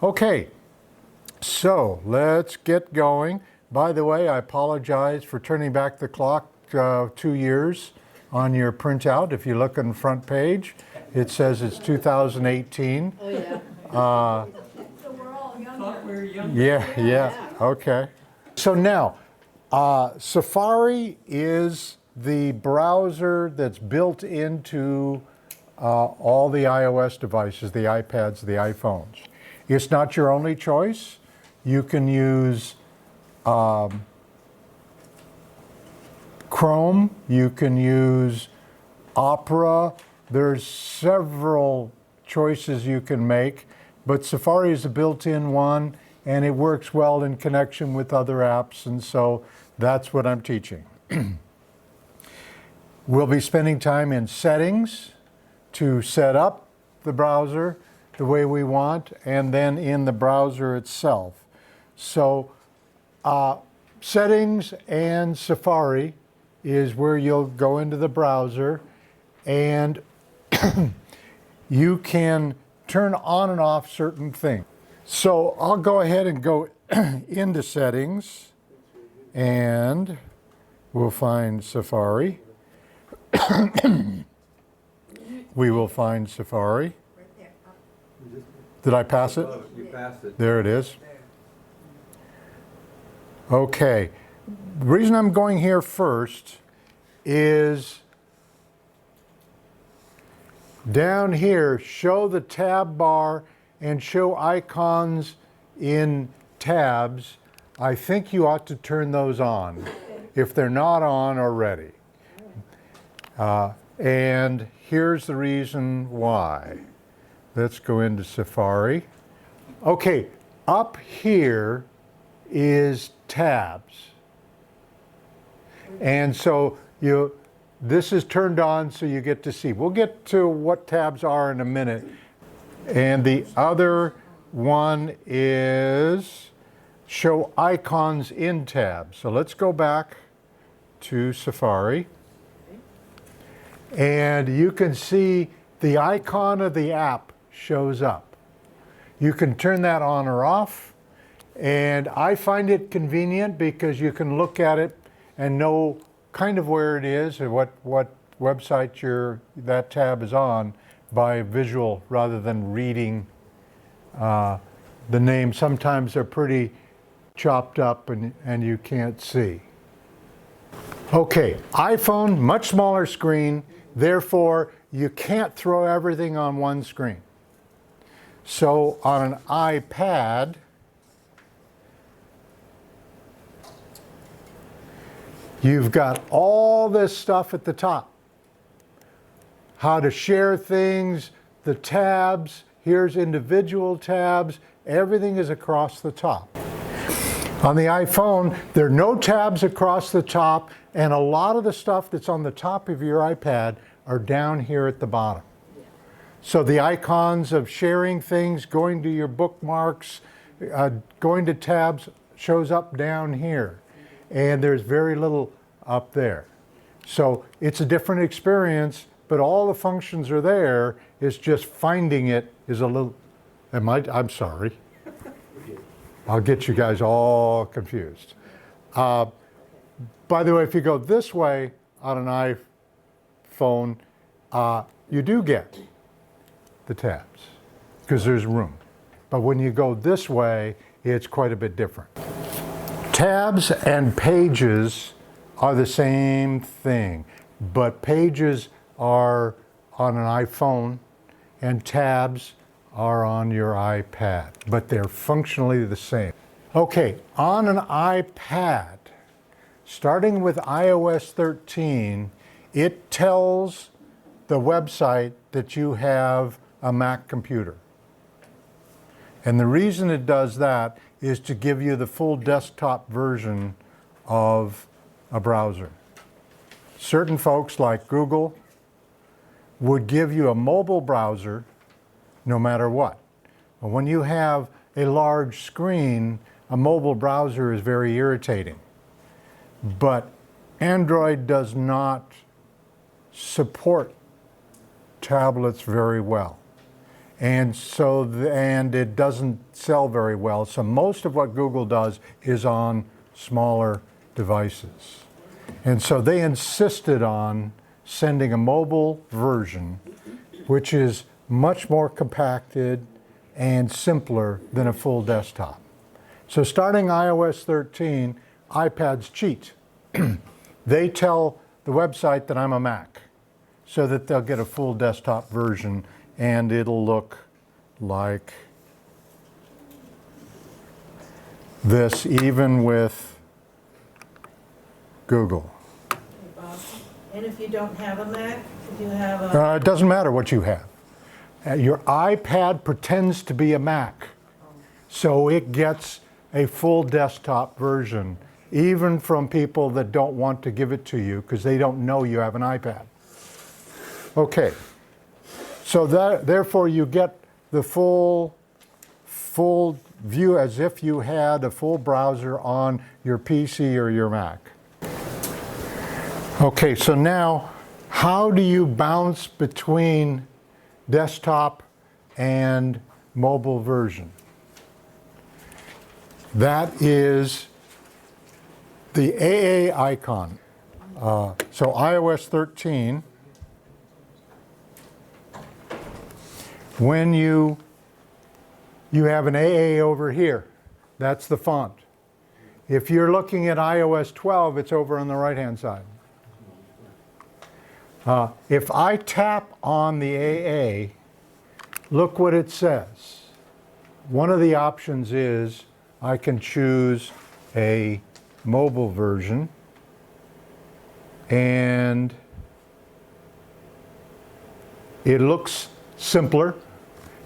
Okay, so let's get going. By the way, I apologize for turning back the clock 2 years on your printout. If you look on the front page, it says it's 2018. Oh, yeah. So we're all younger. Yeah, okay. So now, Safari is the browser that's built into all the iOS devices, the iPads, the iPhones. It's not your only choice. You can use Chrome, you can use Opera. There's several choices you can make, but Safari is a built-in one and it works well in connection with other apps, and so that's what I'm teaching. We'll be spending time in settings to set up the browser the way we want, and then in the browser itself. So settings and Safari is where you'll go into the browser, and you can turn on and off certain things. So I'll go ahead and go into settings, and we'll find Safari. We will find Safari. Did I pass it? You passed it. There it is. Okay. The reason I'm going here first is down here, show the tab bar and show icons in tabs. I think you ought to turn those on if they're not on already. And here's the reason why. Let's go into Safari. Okay, up here is tabs. And so this is turned on so you get to see. We'll get to what tabs are in a minute. And the other one is show icons in tabs. So let's go back to Safari. And you can see the icon of the app shows up. You can turn that on or off. And I find it convenient because you can look at it and know kind of where it is and what website that tab is on by visual rather than reading the name. Sometimes they're pretty chopped up and you can't see. Okay, iPhone, much smaller screen, therefore you can't throw everything on one screen. So on an iPad, you've got all this stuff at the top. How to share things, the tabs, here's individual tabs, everything is across the top. On the iPhone, there are no tabs across the top, and a lot of the stuff that's on the top of your iPad are down here at the bottom. So the icons of sharing things, going to your bookmarks, going to tabs shows up down here. And there's very little up there. So it's a different experience, but all the functions are there. It's just finding it is a little, I'm sorry. I'll get you guys all confused. By the way, if you go this way on an iPhone, you do get the tabs because there's room. But when you go this way, it's quite a bit different. Tabs and pages are the same thing, but pages are on an iPhone and tabs are on your iPad, but they're functionally the same. Okay, on an iPad, starting with iOS 13, it tells the website that you have a Mac computer. And the reason it does that is to give you the full desktop version of a browser. Certain folks like Google would give you a mobile browser no matter what. But when you have a large screen, a mobile browser is very irritating. But Android does not support tablets very well. And so, and it doesn't sell very well. So most of what Google does is on smaller devices. And so they insisted on sending a mobile version, which is much more compacted and simpler than a full desktop. So starting iOS 13, iPads cheat. They tell the website that I'm a Mac so that they'll get a full desktop version, and it'll look like this, even with Google. And if you don't have a Mac, if you have a... It doesn't matter what you have. Your iPad pretends to be a Mac, so it gets a full desktop version, even from people that don't want to give it to you because they don't know you have an iPad. Okay, so therefore you get the full view as if you had a full browser on your PC or your Mac. Okay, so now how do you bounce between desktop and mobile version? That is the AA icon. So iOS 13, when you have an AA over here, that's the font. If you're looking at iOS 12, it's over on the right-hand side. If I tap on the AA, look what it says. One of the options is I can choose a mobile version, and it looks simpler.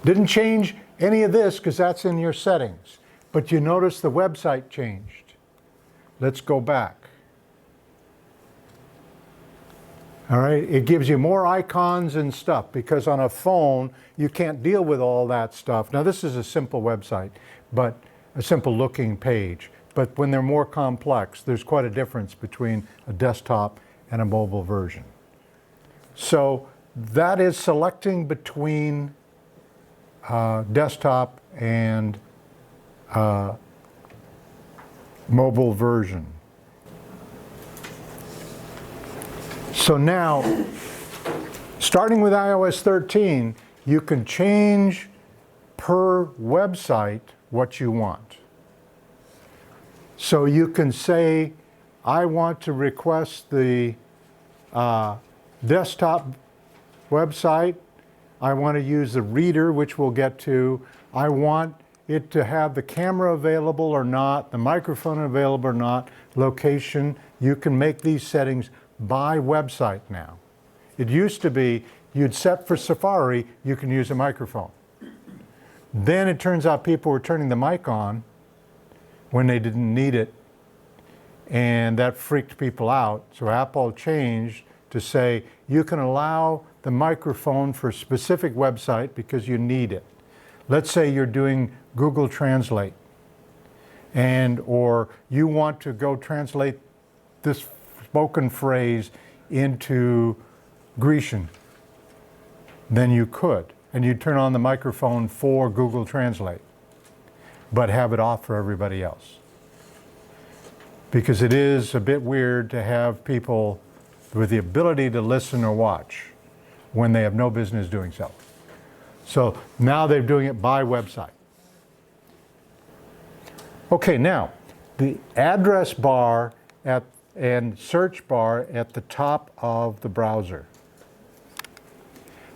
Didn't change any of this because that's in your settings, but you notice the website changed. Let's go back. All right, it gives you more icons and stuff because on a phone you can't deal with all that stuff. Now this is a simple website, but a simple looking page. But when they're more complex, there's quite a difference between a desktop and a mobile version. So that is selecting between desktop and mobile version. So now, starting with iOS 13, you can change per website what you want. So you can say, I want to request the desktop website. I want to use the reader, which we'll get to. I want it to have the camera available or not, the microphone available or not, location. You can make these settings by website now. It used to be you'd set for Safari, you can use a microphone. Then it turns out people were turning the mic on when they didn't need it, and that freaked people out. So Apple changed to say you can allow the microphone for a specific website because you need it. Let's say you're doing Google Translate, or you want to go translate this spoken phrase into Grecian, then you could. And you'd turn on the microphone for Google Translate, but have it off for everybody else. Because it is a bit weird to have people with the ability to listen or watch when they have no business doing so. So now they're doing it by website. Okay, now the address bar and search bar at the top of the browser.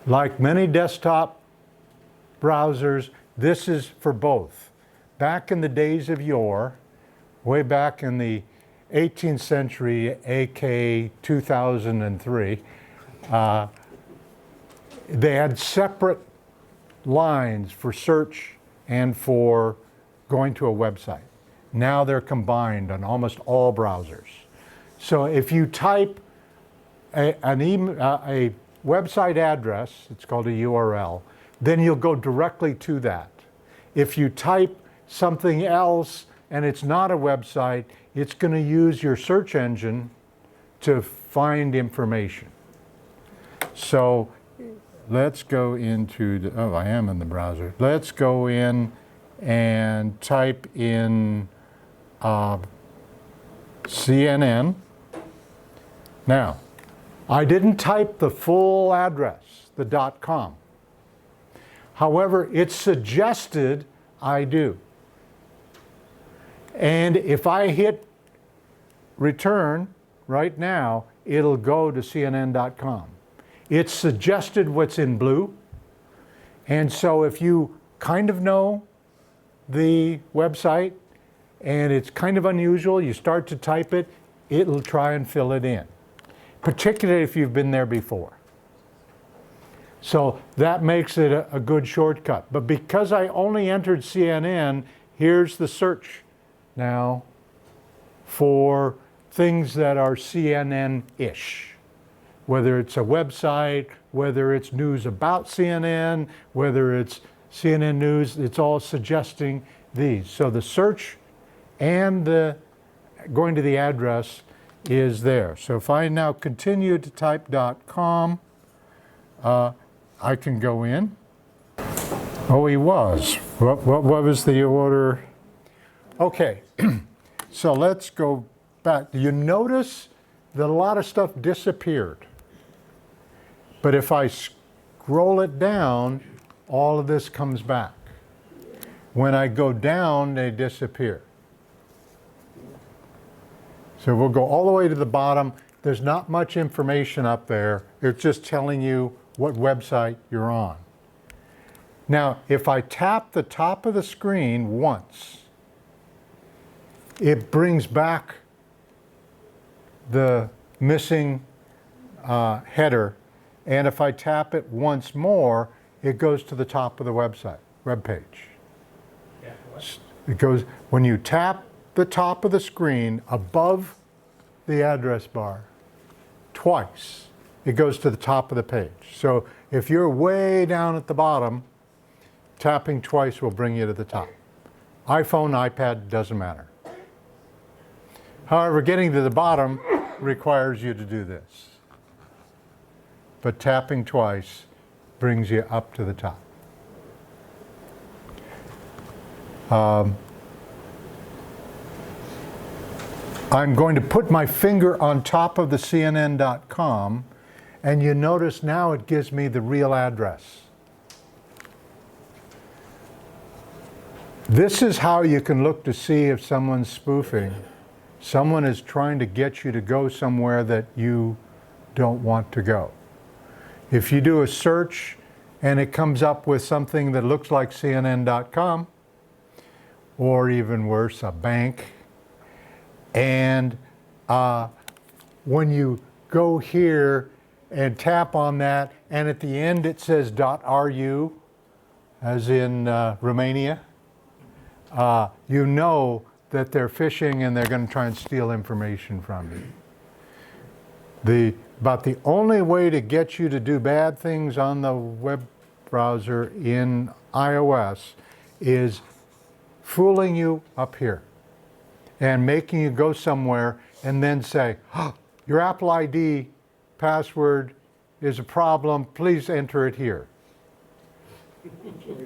Like many desktop browsers, this is for both. Back in the days of yore, way back in the 18th century, aka 2003, they had separate lines for search and for going to a website. Now they're combined on almost all browsers. So if you type a website address, it's called a URL, then you'll go directly to that. If you type something else and it's not a website, it's going to use your search engine to find information. So let's go into the, oh, I am in the browser. Let's go in and type in CNN. Now, I didn't type the full address, the .com. However, it's suggested I do. And if I hit return right now, it'll go to CNN.com. It's suggested what's in blue. And so if you kind of know the website and it's kind of unusual, you start to type it, it'll try and fill it in, particularly if you've been there before. So that makes it a good shortcut. But because I only entered CNN, here's the search now for things that are CNN-ish. Whether it's a website, whether it's news about CNN, whether it's CNN News, it's all suggesting these. So the search and the going to the address is there. So if I now continue to type .com, I can go in. Oh, he was. What was the order? Okay, so let's go back. You notice that a lot of stuff disappeared. But if I scroll it down, all of this comes back. When I go down, they disappear. So we'll go all the way to the bottom. There's not much information up there. It's just telling you what website you're on. Now, if I tap the top of the screen once, it brings back the missing header. And if I tap it once more, it goes to the top of the web page. Yeah, what? It goes, when you tap the top of the screen above the address bar twice, it goes to the top of the page. So if you're way down at the bottom, tapping twice will bring you to the top. iPhone, iPad, doesn't matter. However, getting to the bottom requires you to do this. But tapping twice brings you up to the top. I'm going to put my finger on top of the CNN.com, and you notice now it gives me the real address. This is how you can look to see if someone's spoofing. Someone is trying to get you to go somewhere that you don't want to go. If you do a search and it comes up with something that looks like CNN.com, or even worse, a bank, and when you go here and tap on that, and at the end it says .ru, as in Romania, you know that they're phishing and they're going to try and steal information from you. About the only way to get you to do bad things on the web browser in iOS is fooling you up here and making you go somewhere and then say, oh, your Apple ID password is a problem, please enter it here.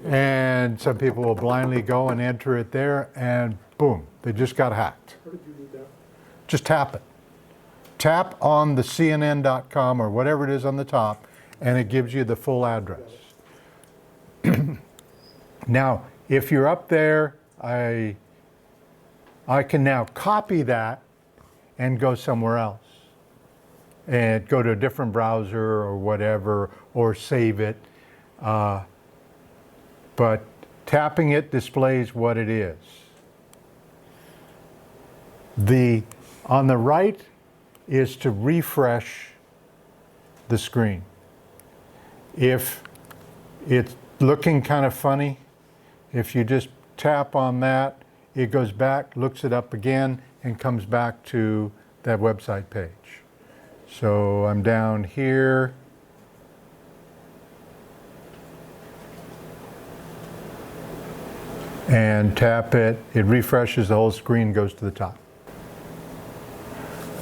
And some people will blindly go and enter it there, and boom, they just got hacked. How did you do that? Just tap it. Tap on the CNN.com or whatever it is on the top, and it gives you the full address. Now, if you're up there, I can now copy that and go somewhere else. And go to a different browser or whatever, or save it. But tapping it displays what it is. On the right is to refresh the screen. If it's looking kind of funny, if you just tap on that, it goes back, looks it up again, and comes back to that website page. So I'm down here. And tap it, it refreshes, the whole screen goes to the top.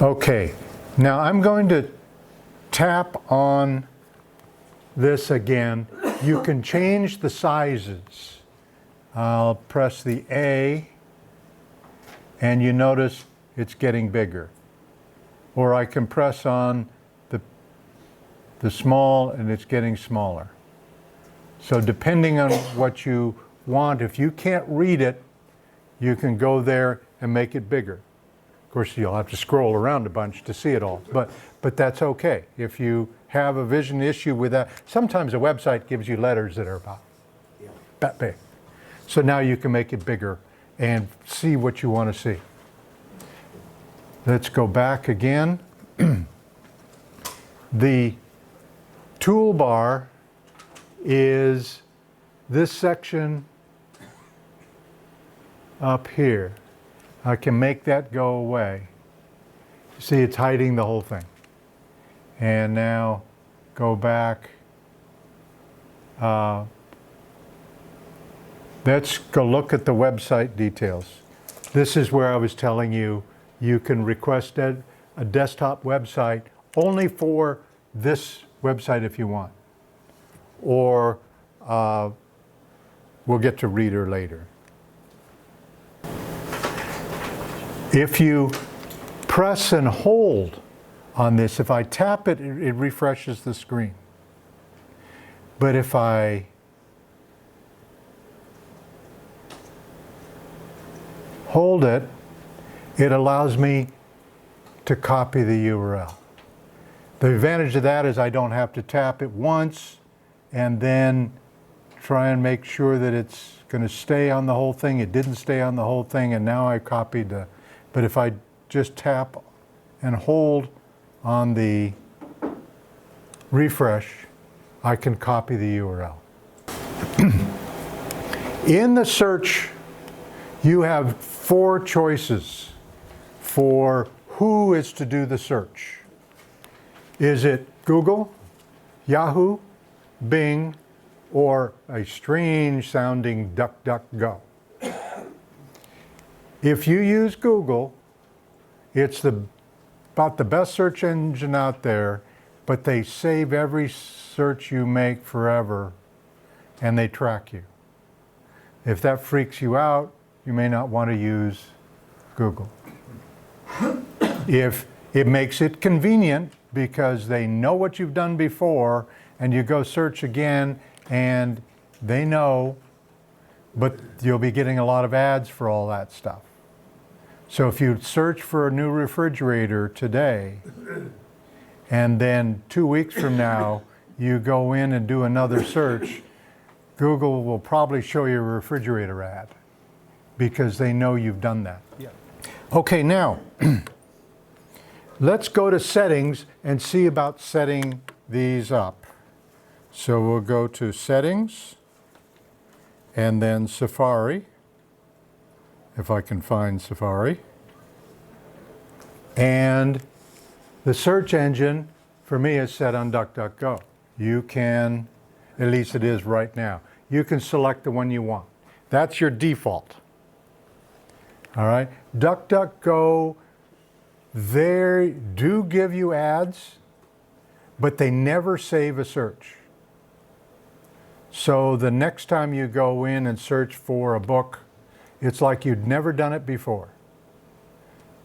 Okay, now I'm going to tap on this again, you can change the sizes. I'll press the A, and you notice it's getting bigger. Or I can press on the small, and it's getting smaller. So depending on what you want, if you can't read it, you can go there and make it bigger. Of course, you'll have to scroll around a bunch to see it all, but that's okay. If you have a vision issue with that, sometimes a website gives you letters that are about that big. So now you can make it bigger and see what you want to see. Let's go back again. The toolbar is this section up here. I can make that go away. See, it's hiding the whole thing. And now go back. Let's go look at the website details. This is where I was telling you, you can request a desktop website only for this website if you want. Or we'll get to Reader later. If you press and hold on this, if I tap it, it refreshes the screen. But if I hold it, it allows me to copy the URL. The advantage of that is I don't have to tap it once and then try and make sure that it's going to stay on the whole thing. It didn't stay on the whole thing, and now I copied the, but if I just tap and hold on the refresh, I can copy the URL. In the search, you have 4 choices for who is to do the search. Is it Google, Yahoo, Bing, or a strange sounding DuckDuckGo? If you use Google, it's about the best search engine out there, but they save every search you make forever, and they track you. If that freaks you out, you may not want to use Google. If it makes it convenient because they know what you've done before, and you go search again, and they know, but you'll be getting a lot of ads for all that stuff. So if you search for a new refrigerator today, and then 2 weeks from now, you go in and do another search, Google will probably show you a refrigerator ad because they know you've done that. Yeah. Okay, now, let's go to settings and see about setting these up. So we'll go to settings and then Safari, if I can find Safari. And the search engine for me is set on DuckDuckGo. You can, at least it is right now, you can select the one you want. That's your default. All right, DuckDuckGo, they do give you ads, but they never save a search. So the next time you go in and search for a book, it's like you'd never done it before.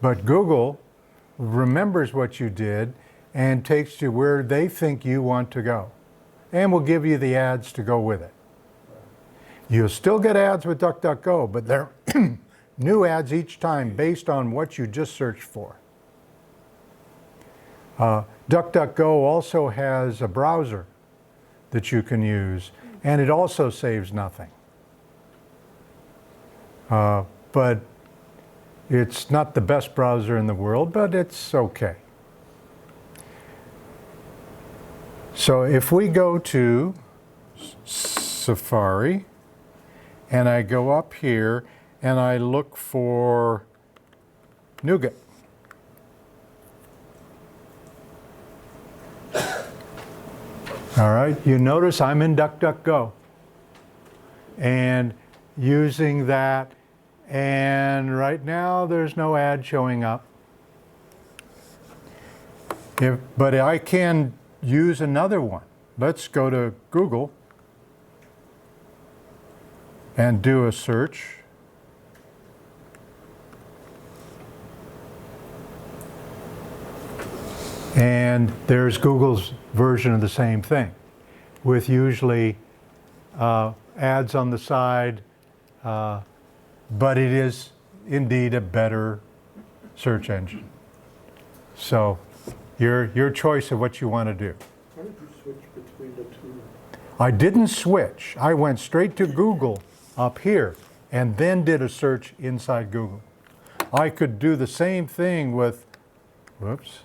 But Google remembers what you did and takes you where they think you want to go, and will give you the ads to go with it. You'll still get ads with DuckDuckGo, but they're new ads each time based on what you just searched for. DuckDuckGo also has a browser that you can use, and it also saves nothing. But it's not the best browser in the world, but it's okay. So if we go to Safari, and I go up here, and I look for Nougat. All right, you notice I'm in DuckDuckGo and using that, and right now there's no ad showing up. But I can use another one. let's go to Google and do a search. And there's Google's version of the same thing, with usually ads on the side, but it is indeed a better search engine. So your choice of what you want to do. How did you switch between the two? I didn't switch. I went straight to Google up here and then did a search inside Google. I could do the same thing with, whoops,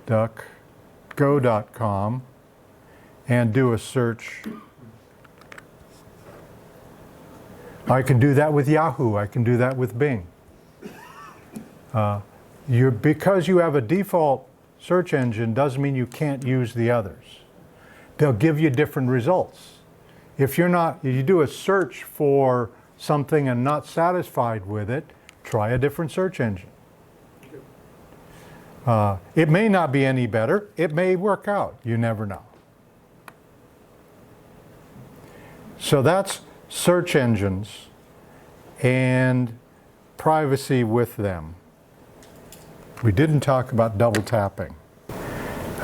DuckDuckGo.com and do a search. I can do that with Yahoo. I can do that with Bing. Because you have a default search engine doesn't mean you can't use the others. They'll give you different results. If you do a search for something and not satisfied with it, try a different search engine. It may not be any better. It may work out. You never know. So that's search engines and privacy with them. We didn't talk about double tapping.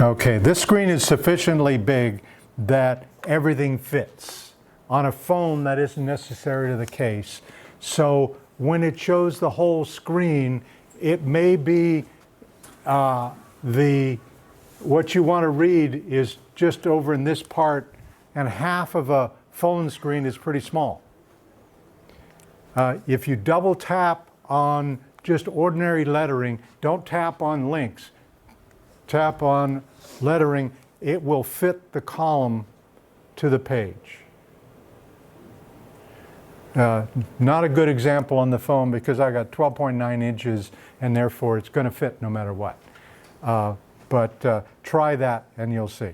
Okay, this screen is sufficiently big that everything fits. On a phone, that isn't necessarily the case. So when it shows the whole screen, it may be what you want to read is just over in this part, and half of a phone screen is pretty small. If you double tap on just ordinary lettering, don't tap on links, tap on lettering, it will fit the column to the page. Not a good example on the phone because I got 12.9 inches and therefore it's going to fit no matter what. But try that and you'll see.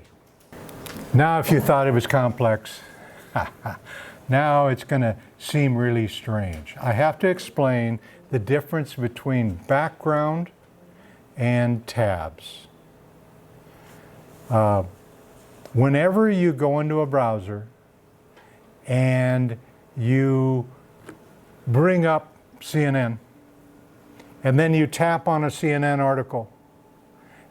Now if you thought it was complex, now it's going to seem really strange. I have to explain the difference between background and tabs. Whenever you go into a browser and you bring up CNN, and then you tap on a CNN article,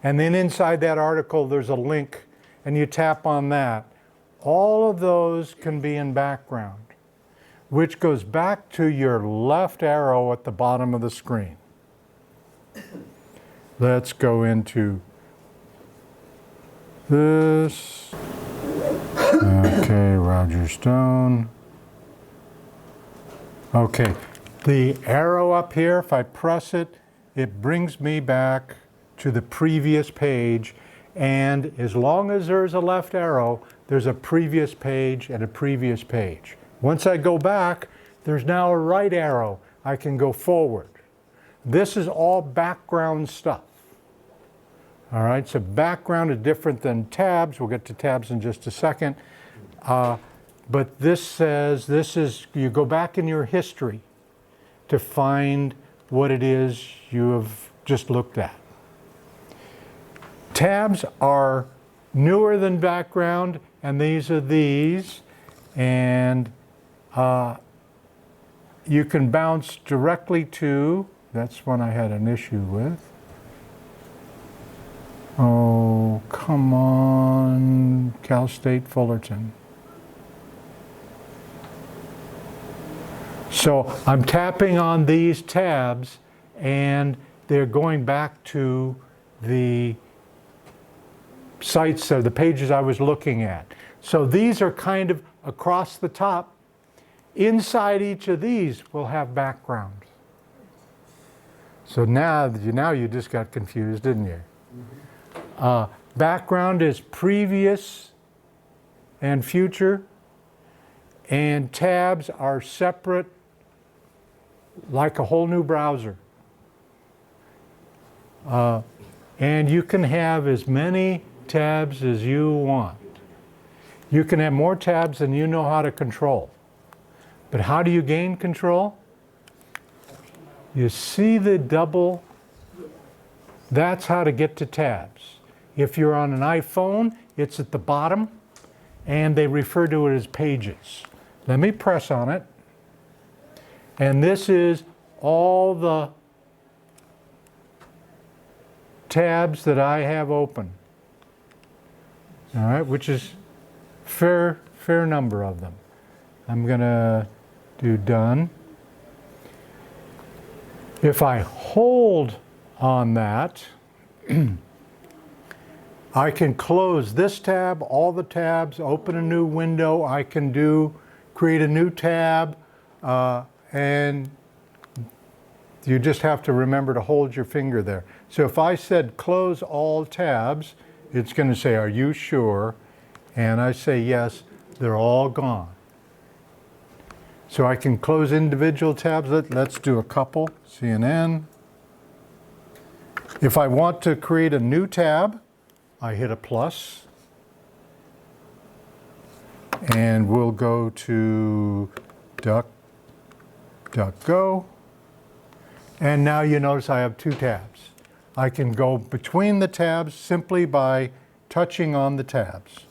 and then inside that article there's a link, and you tap on that, all of those can be in background, which goes back to your left arrow at the bottom of the screen. Let's go into this. Okay, Roger Stone. Okay, the arrow up here, if I press it, it brings me back to the previous page, and as long as there's a left arrow, there's a previous page and a previous page. Once I go back, there's now a right arrow. I can go forward. This is all background stuff. All right, so background is different than tabs. We'll get to tabs in just a second. But this says, you go back in your history to find what it is you have just looked at. Tabs are newer than background, and these are these. And you can bounce directly to, that's one I had an issue with. Oh, come on, Cal State Fullerton. So I'm tapping on these tabs and they're going back to the sites or the pages I was looking at. So these are kind of across the top. Inside each of these will have background. So now you just got confused, didn't you? Background is previous and future, and tabs are separate, like a whole new browser. And you can have as many tabs as you want. You can have more tabs than you know how to control. But how do you gain control? You see the double? That's how to get to tabs. If you're on an iPhone, it's at the bottom, and they refer to it as pages. Let me press on it. And this is all the tabs that I have open. All right, which is fair number of them. I'm going to do done. If I hold on that, I can close this tab, all the tabs, open a new window. I can create a new tab, and you just have to remember to hold your finger there. So if I said close all tabs, it's going to say, are you sure? And I say yes, they're all gone. So I can close individual tabs. Let's do a couple. CNN. If I want to create a new tab, I hit a plus. And we'll go to DuckDuckGo. And now you notice I have two tabs. I can go between the tabs simply by touching on the tabs.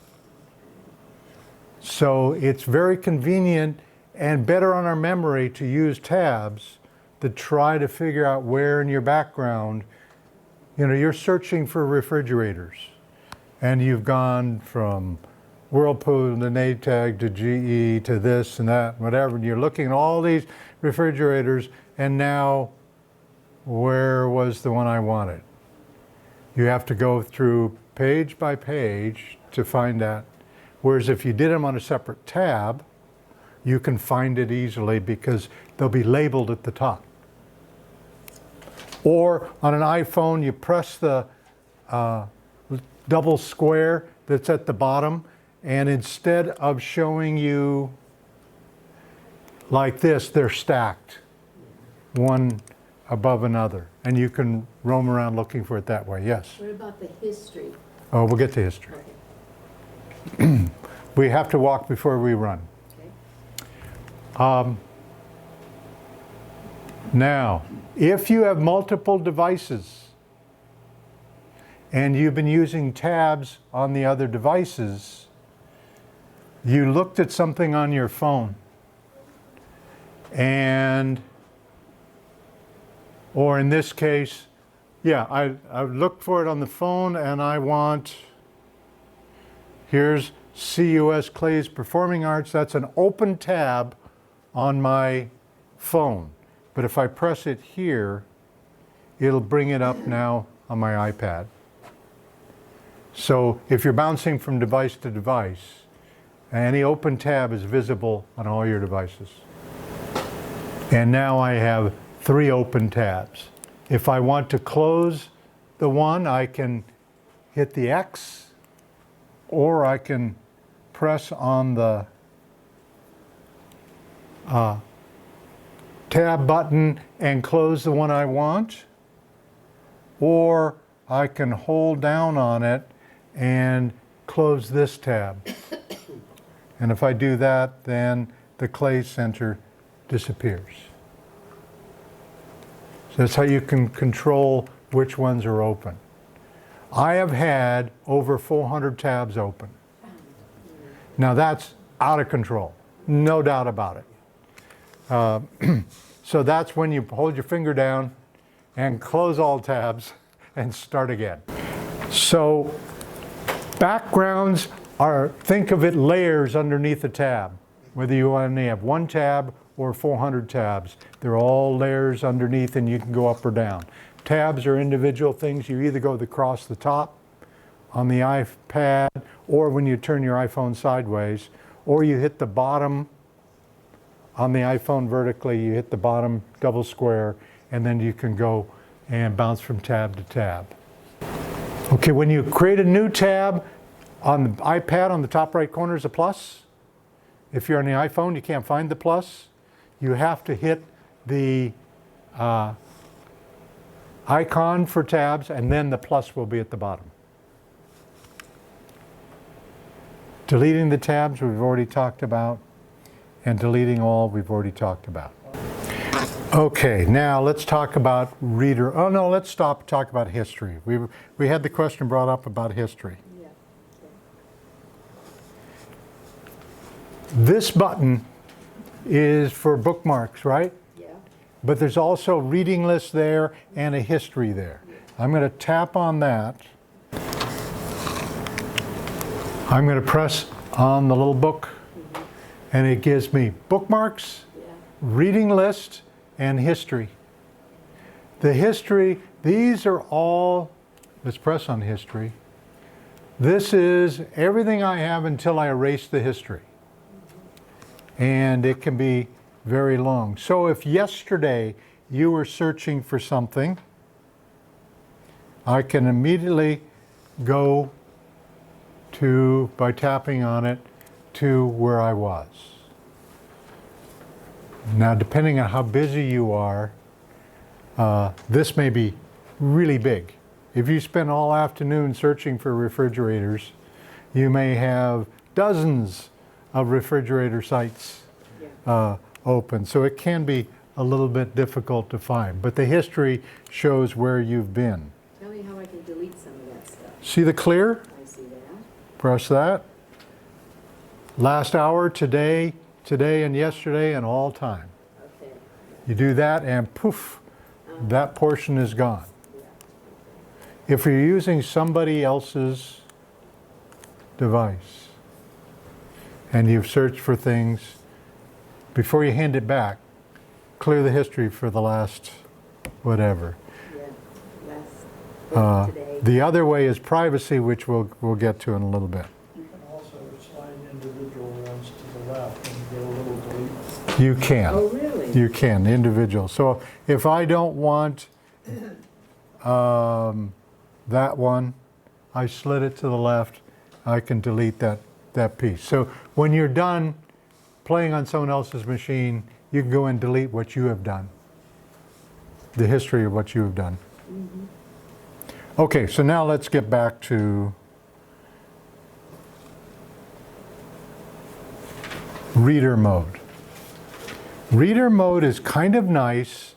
So it's very convenient and better on our memory to use tabs to try to figure out where in your background, you're searching for refrigerators, and you've gone from Whirlpool to Maytag to GE to this and that, whatever, and you're looking at all these refrigerators, and now where was the one I wanted? You have to go through page by page to find that. Whereas if you did them on a separate tab, you can find it easily because they'll be labeled at the top. Or on an iPhone, you press the double square that's at the bottom, and instead of showing you like this, they're stacked, one above another. And you can roam around looking for it that way, yes? What about the history? Oh, we'll get to history. Okay. We have to walk before we run. Okay. Now, if you have multiple devices and you've been using tabs on the other devices, you looked at something on your phone or in this case, yeah, I looked for it on the phone and I want, here's CUS Clay's Performing Arts. That's an open tab on my phone. But if I press it here, it'll bring it up now on my iPad. So if you're bouncing from device to device, any open tab is visible on all your devices. And now I have 3 open tabs. If I want to close the one, I can hit the X, or I can press on the tab button and close the one I want, or I can hold down on it and close this tab. And if I do that, then the Clay Center disappears. So that's how you can control which ones are open. I have had over 400 tabs open. Now that's out of control, no doubt about it. So that's when you hold your finger down and close all tabs and start again. So backgrounds are, think of it, layers underneath a tab. Whether you only have 1 tab or 400 tabs, they're all layers underneath and you can go up or down. Tabs are individual things. You either go across the top on the iPad, or when you turn your iPhone sideways, or you hit the bottom on the iPhone vertically, you hit the bottom double square, and then you can go and bounce from tab to tab. Okay, when you create a new tab, on the iPad, on the top right corner is a plus. If you're on the iPhone, you can't find the plus. You have to hit the icon for tabs, and then the plus will be at the bottom. Deleting the tabs we've already talked about, and deleting all we've already talked about. Okay, now let's talk about reader. Oh no, let's talk about history. We had the question brought up about history. Yeah. This button is for bookmarks, right? Yeah. But there's also reading list there and a history there. I'm going to tap on that. I'm going to press on the little book, and it gives me bookmarks, Yeah. reading list, and history. The history, these are all, let's press on history. This is everything I have until I erase the history. And it can be very long. So if yesterday you were searching for something, I can immediately go to, by tapping on it, to where I was. Now, depending on how busy you are, this may be really big. If you spend all afternoon searching for refrigerators, you may have dozens of refrigerator sites open. So it can be a little bit difficult to find. But the history shows where you've been. Tell me how I can delete some of that stuff. See the clear? I see that. Press that. Last hour, today, and yesterday, and all time. Okay. You do that and poof, that portion is gone. If you're using somebody else's device and you've searched for things, before you hand it back, clear the history for the last whatever. Yeah. Last today. The other way is privacy, which we'll get to in a little bit. You can also slide individual ones to the left and get a little delete. You can. Oh, really? You can, individual. So if I don't want that one, I slid it to the left, I can delete that piece. So when you're done playing on someone else's machine, you can go and delete what you have done, the history of what you have done. Okay, so now let's get back to reader mode. Reader mode is kind of nice.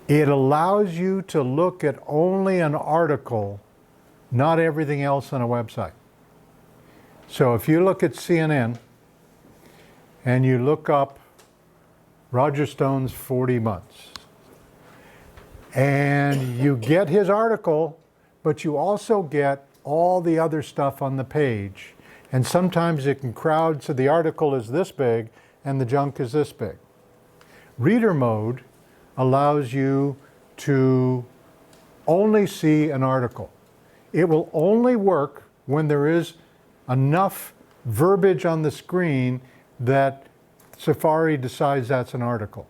It allows you to look at only an article, not everything else on a website. So if you look at CNN and you look up Roger Stone's 40 months, and you get his article, but you also get all the other stuff on the page. And sometimes it can crowd, so the article is this big and the junk is this big. Reader mode allows you to only see an article. It will only work when there is enough verbiage on the screen that Safari decides that's an article.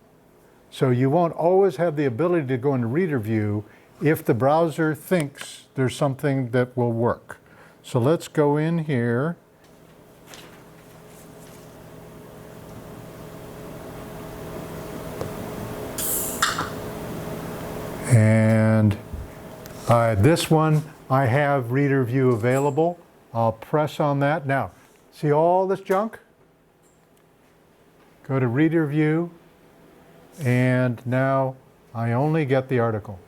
So you won't always have the ability to go into reader view if the browser thinks there's something that will work. So let's go in here. And this one, I have reader view available. I'll press on that. Now, see all this junk? Go to reader view, and now I only get the article.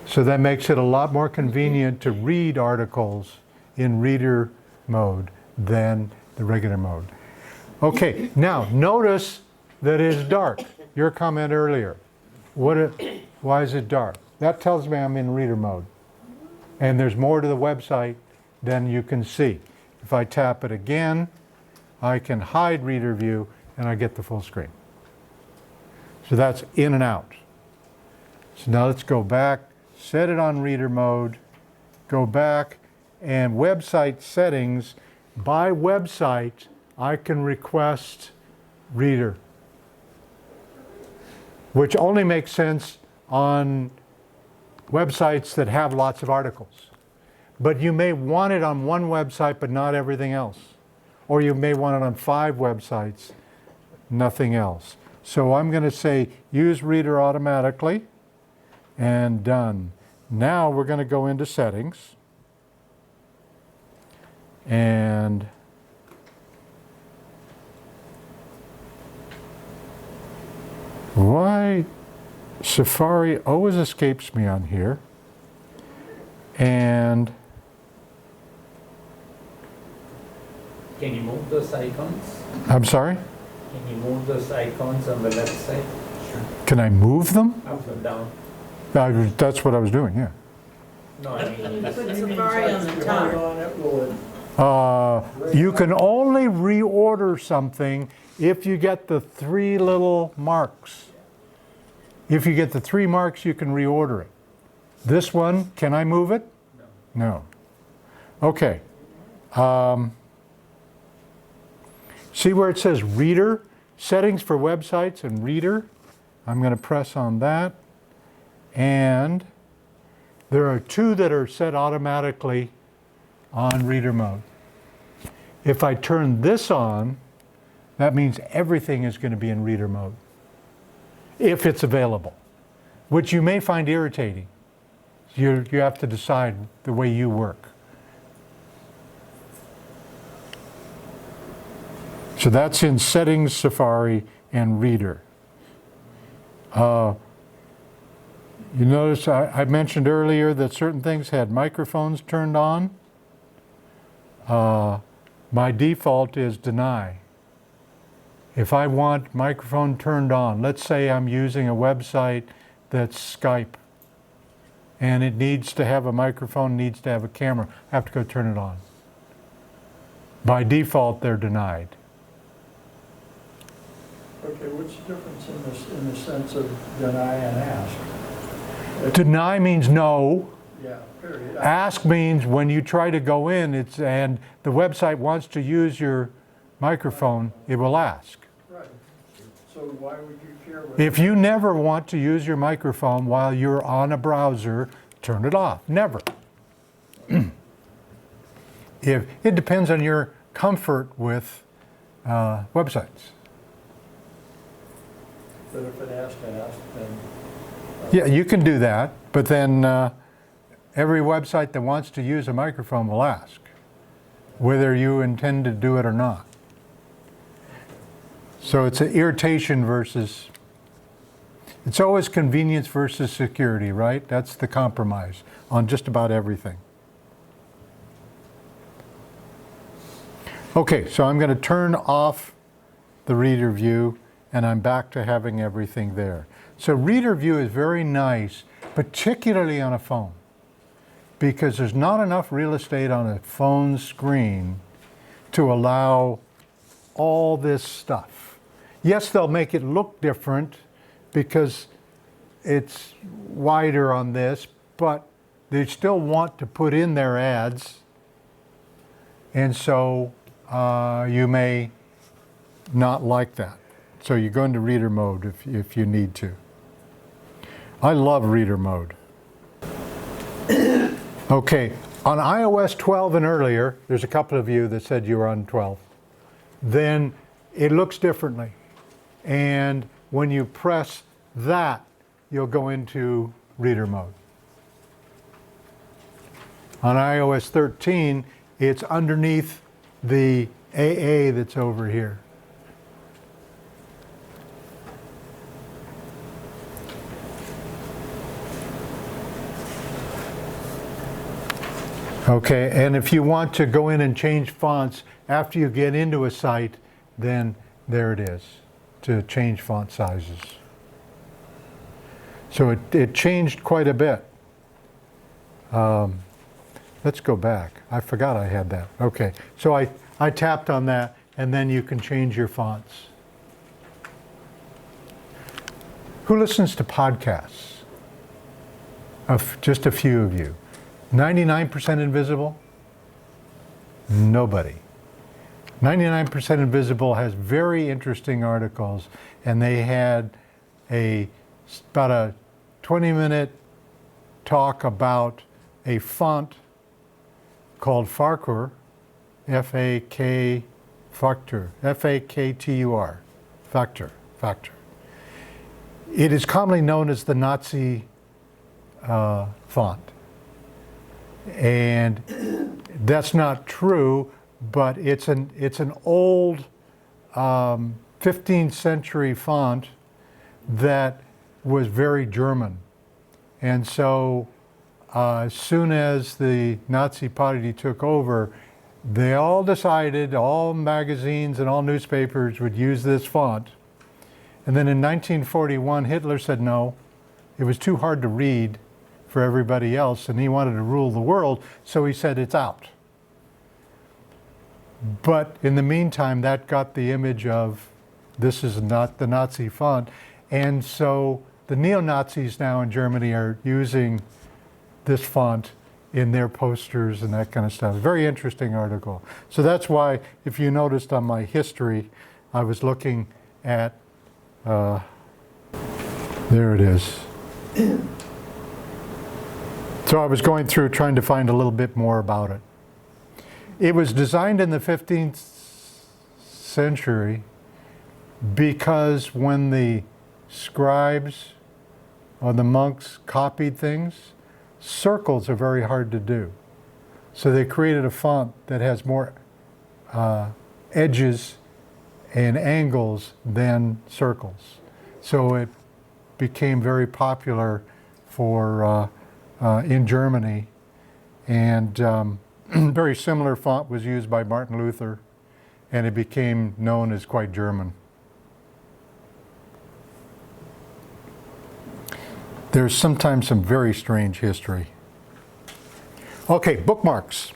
So that makes it a lot more convenient to read articles in reader mode than the regular mode. Okay, now notice that it's dark. Your comment earlier. Why is it dark? That tells me I'm in reader mode. And there's more to the website than you can see. If I tap it again, I can hide reader view and I get the full screen. So that's in and out. So now let's go back, set it on reader mode, go back, and website settings. By website, I can request reader, which only makes sense on websites that have lots of articles. But you may want it on one website, but not everything else. Or you may want it on 5 websites, nothing else. So I'm going to say use reader automatically, and done. Now we're going to go into settings, and why Safari always escapes me on here. And Can you move those icons? I'm sorry, Can you move those icons on the left side? Sure. can I move them? Up or down? That's what I was doing, yeah. No, I Can you mean, put You mean Safari on if the you top? hold on it, will it? You can only reorder something if you get the 3 little marks. If you get the 3 marks, you can reorder it. This one, can I move it? No. Okay. See where it says Reader? Settings for websites and Reader. I'm going to press on that. And there are 2 that are set automatically on Reader mode. If I turn this on, that means everything is going to be in Reader mode, if it's available, which you may find irritating. You have to decide the way you work. So that's in Settings, Safari, and Reader. You notice I mentioned earlier that certain things had microphones turned on. My default is deny. If I want microphone turned on, let's say I'm using a website that's Skype, and it needs to have a microphone, needs to have a camera, I have to go turn it on. By default, they're denied. Okay, what's the difference in the sense of deny and ask? Deny means no. Yeah, period. Ask means when you try to go in, and the website wants to use your microphone, it will ask. Right. So why would you care whether? If you never want to use your microphone while you're on a browser, turn it off. Never. It depends on your comfort with websites. But if it asks to ask, then. Yeah, you can do that, but then every website that wants to use a microphone will ask whether you intend to do it or not. So it's an irritation versus, it's always convenience versus security, right? That's the compromise on just about everything. Okay, so I'm going to turn off the reader view, and I'm back to having everything there. So reader view is very nice, particularly on a phone, because there's not enough real estate on a phone screen to allow all this stuff. Yes, they'll make it look different because it's wider on this, but they still want to put in their ads, and so you may not like that. So you go into reader mode if you need to. I love reader mode. Okay, on iOS 12 and earlier, there's a couple of you that said you were on 12. Then it looks differently. And when you press that, you'll go into reader mode. On iOS 13, it's underneath the AA that's over here. Okay, and if you want to go in and change fonts after you get into a site, then there it is, to change font sizes. So it changed quite a bit. Let's go back. I forgot I had that. Okay, so I tapped on that, and then you can change your fonts. Who listens to podcasts? Just a few of you. 99% invisible? Nobody. 99% Invisible has very interesting articles, and they had about a 20-minute talk about a font called Farkur, F-A-K, Factor, F-A-K-T-U-R, Factor. It is commonly known as the Nazi font. And that's not true, but it's an old 15th century font that was very German. And so as soon as the Nazi Party took over, they all decided, all magazines and all newspapers would use this font. And then in 1941, Hitler said no, it was too hard to read for everybody else, and he wanted to rule the world, so he said it's out. But in the meantime, that got the image of this is not the Nazi font, and so the neo-Nazis now in Germany are using this font in their posters and that kind of stuff. Very interesting article. So that's why, if you noticed on my history, I was looking at, there it is. So I was going through trying to find a little bit more about it. It was designed in the 15th century because when the scribes or the monks copied things, circles are very hard to do. So they created a font that has more edges and angles than circles. So it became very popular for in Germany, and very similar font was used by Martin Luther, and it became known as quite German. There's sometimes some very strange history. Okay, bookmarks.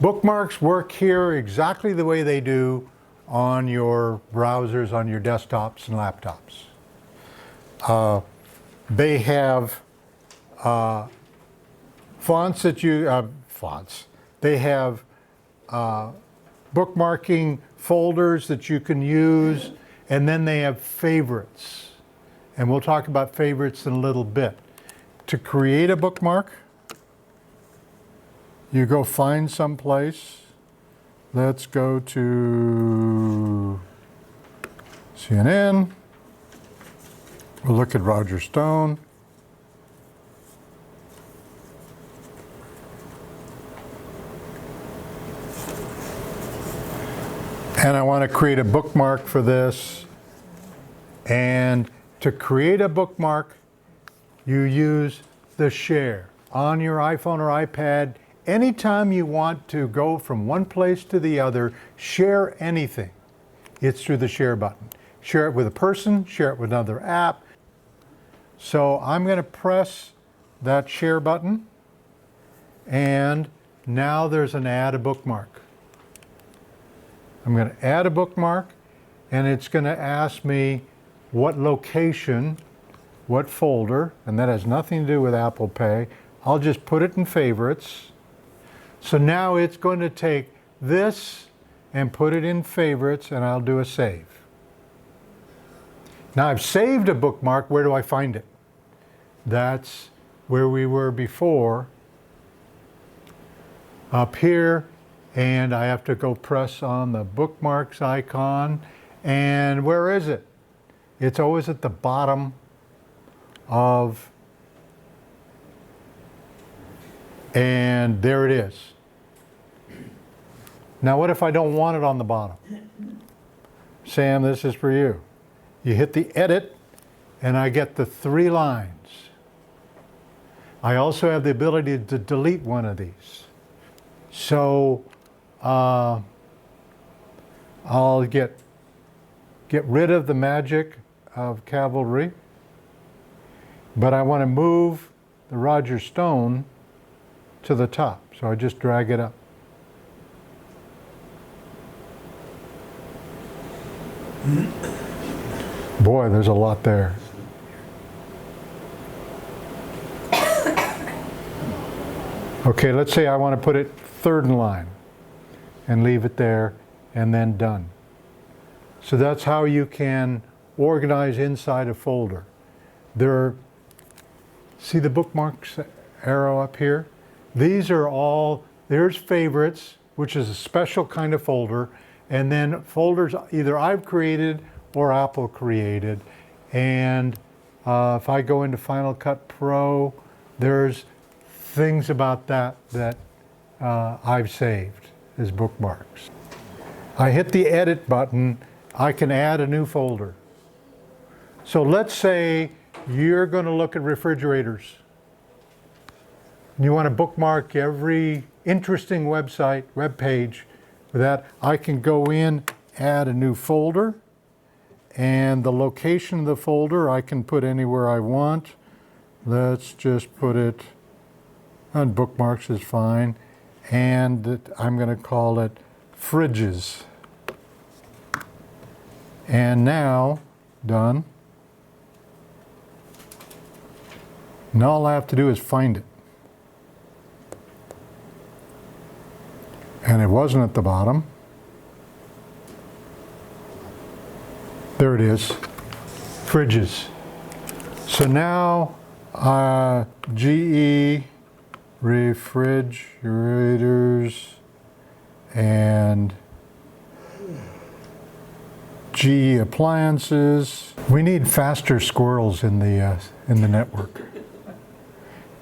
Bookmarks work here exactly the way they do on your browsers, on your desktops and laptops. They have fonts that you, They have bookmarking folders that you can use, and then they have favorites. And we'll talk about favorites in a little bit. To create a bookmark, you go find some place. Let's go to CNN. We'll look at Roger Stone. And I want to create a bookmark for this. And to create a bookmark, you use the share on your iPhone or iPad. Anytime you want to go from one place to the other, share anything, it's through the share button. Share it with a person, share it with another app. So I'm going to press that share button, and now there's an add a bookmark. I'm going to add a bookmark, and it's going to ask me what location, what folder, and that has nothing to do with Apple Pay. I'll just put it in favorites. So now it's going to take this and put it in favorites, and I'll do a save. Now I've saved a bookmark. Where do I find it? That's where we were before, up here, and I have to go press on the bookmarks icon. And where is it? It's always at the bottom of, and there it is. Now what if I don't want it on the bottom? Sam, this is for you. You hit the edit, and I get the 3 lines. I also have the ability to delete one of these. So I'll get rid of the magic of cavalry, but I want to move the Roger Stone to the top. So I just drag it up. Boy, there's a lot there. Okay, let's say I want to put it 3rd in line and leave it there and then done. So that's how you can organize inside a folder. See the bookmarks arrow up here? These are all, there's favorites, which is a special kind of folder, and then folders either I've created or Apple created. And if I go into Final Cut Pro, there's things about that I've saved as bookmarks. I hit the edit button, I can add a new folder. So let's say you're going to look at refrigerators. You want to bookmark every interesting web page. With that, I can go in, add a new folder, and the location of the folder I can put anywhere I want. Let's just put it on bookmarks is fine. And I'm going to call it fridges. And now, done. Now all I have to do is find it. And it wasn't at the bottom. There it is, fridges. So now GE refrigerators and GE appliances. We need faster squirrels in the network.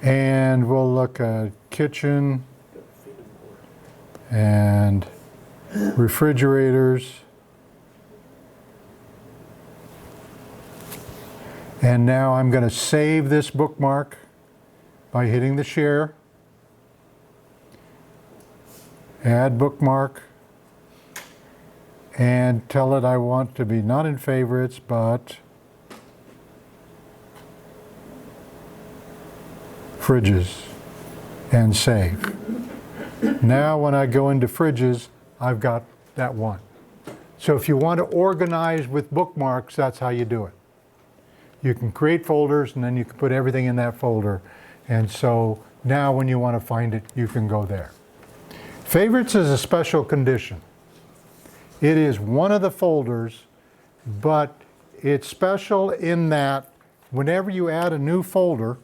And we'll look at kitchen and refrigerators. And now I'm going to save this bookmark by hitting the share. Add bookmark. And tell it I want to be not in favorites, but fridges. And save. Now when I go into fridges, I've got that one. So if you want to organize with bookmarks, that's how you do it. You can create folders and then you can put everything in that folder. And so now when you want to find it, you can go there. Favorites is a special condition. It is one of the folders, but it's special in that whenever you add a new folder,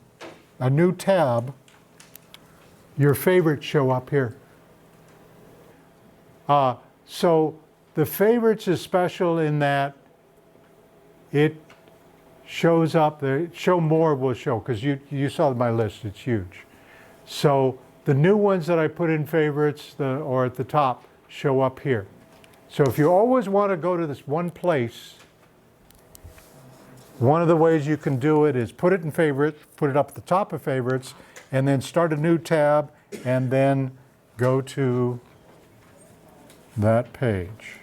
a new tab, your favorites show up here. So the favorites is special in that it shows up, the show more will show, because you saw my list, it's huge. So the new ones that I put in favorites or at the top show up here. So if you always want to go to this one place, one of the ways you can do it is put it in favorites, put it up at the top of favorites, and then start a new tab, and then go to that page.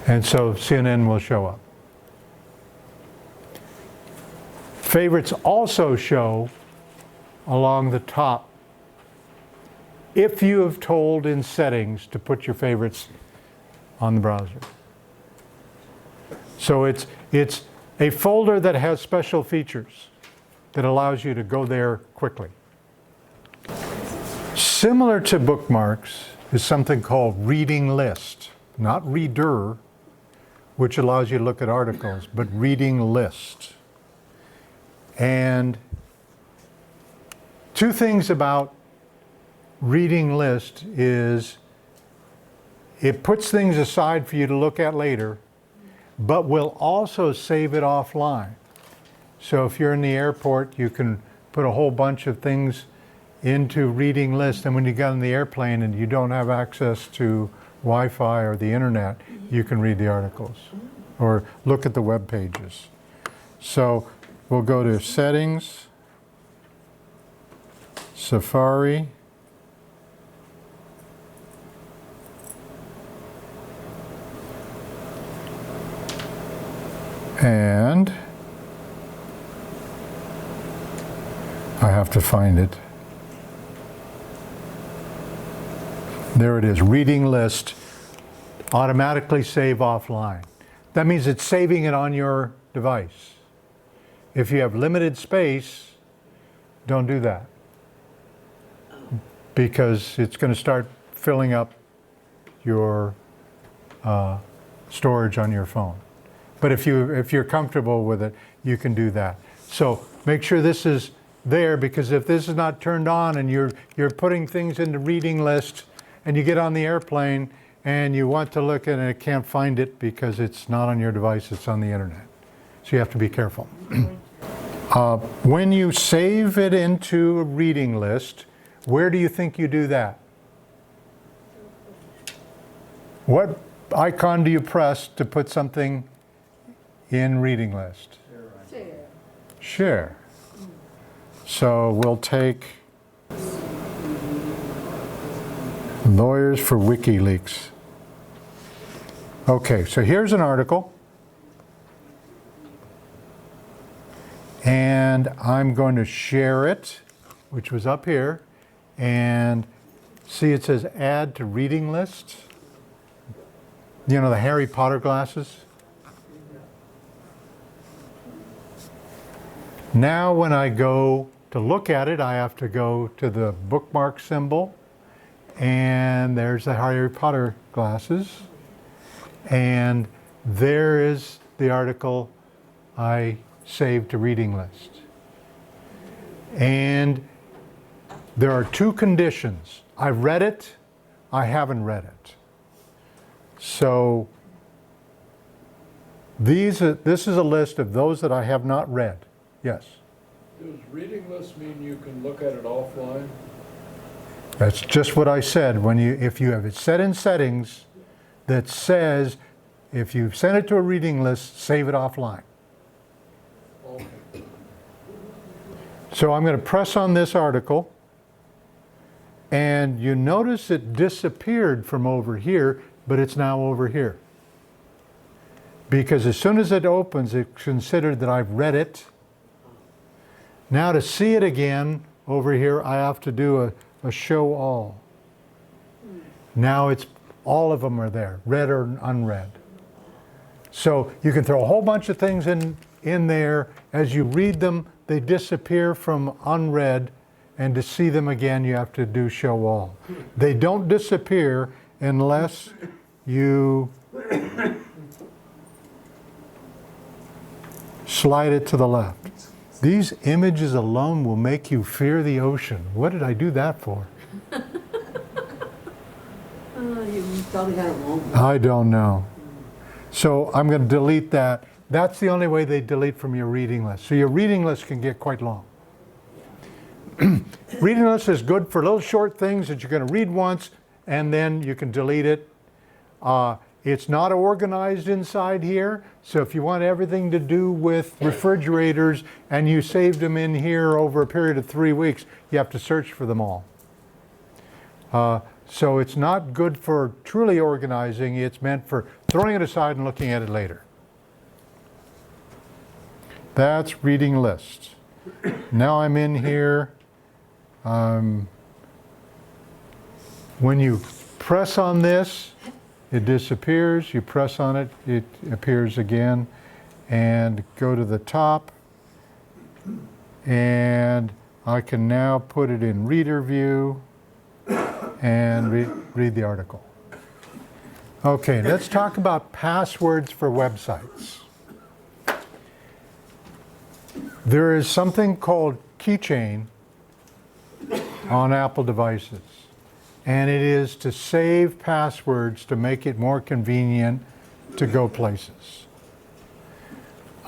And so CNN will show up. Favorites also show along the top if you have told in settings to put your favorites on the browser. So it's a folder that has special features that allows you to go there quickly. Similar to bookmarks is something called reading list, not reader, which allows you to look at articles, but reading list. And two things about reading list is it puts things aside for you to look at later, but will also save it offline. So if you're in the airport, you can put a whole bunch of things into reading list, and when you get on the airplane and you don't have access to Wi-Fi or the internet, you can read the articles or look at the web pages. So we'll go to Settings, Safari, and I have to find it. There it is, reading list, automatically save offline. That means it's saving it on your device. If you have limited space, don't do that, because it's going to start filling up your storage on your phone. But if you're comfortable with it, you can do that. So make sure this is there, because if this is not turned on and you're putting things into reading list, and you get on the airplane and you want to look at it and can't find it because it's not on your device, it's on the internet. So you have to be careful. When you save it into a reading list, where do you think you do that? What icon do you press to put something in reading list? Share. Share. So we'll take Lawyers for WikiLeaks. Okay, so here's an article. And I'm going to share it, which was up here. And see, it says add to reading list. You know, the Harry Potter glasses? Now when I go to look at it, I have to go to the bookmark symbol. And there's the Harry Potter glasses. And there is the article I saved to reading list. And there are two conditions. I've read it, I haven't read it. So this is a list of those that I have not read. Yes? Does reading list mean you can look at it offline? That's just what I said. If you have it set in settings that says if you send it to a reading list, save it offline. Okay. So I'm going to press on this article, and you notice it disappeared from over here, but it's now over here. Because as soon as it opens, it's considered that I've read it. Now to see it again over here, I have to do a show all. Now it's all of them are there, read or unread. So you can throw a whole bunch of things in there. As you read them, they disappear from unread, and to see them again, you have to do show all. They don't disappear unless you slide it to the left. These images alone will make you fear the ocean. What did I do that for? You probably had it wrong. I don't know. So I'm going to delete that. That's the only way they delete from your reading list. So your reading list can get quite long. Reading list is good for little short things that you're going to read once and then you can delete it. It's not organized inside here, so if you want everything to do with refrigerators and you saved them in here over a period of 3 weeks, you have to search for them all. So it's not good for truly organizing, it's meant for throwing it aside and looking at it later. That's reading list. Now I'm in here. When you press on this, it disappears. You press on it, it appears again. And go to the top. And I can now put it in reader view and read the article. Okay, let's talk about passwords for websites. There is something called Keychain on Apple devices. And it is to save passwords to make it more convenient to go places.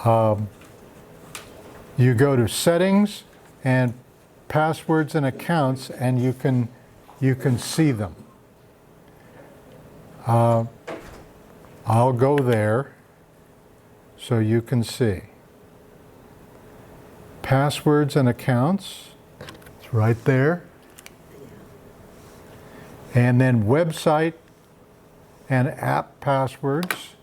You go to settings and passwords and accounts and you can see them. I'll go there so you can see. Passwords and accounts, it's right there. And then website and app passwords.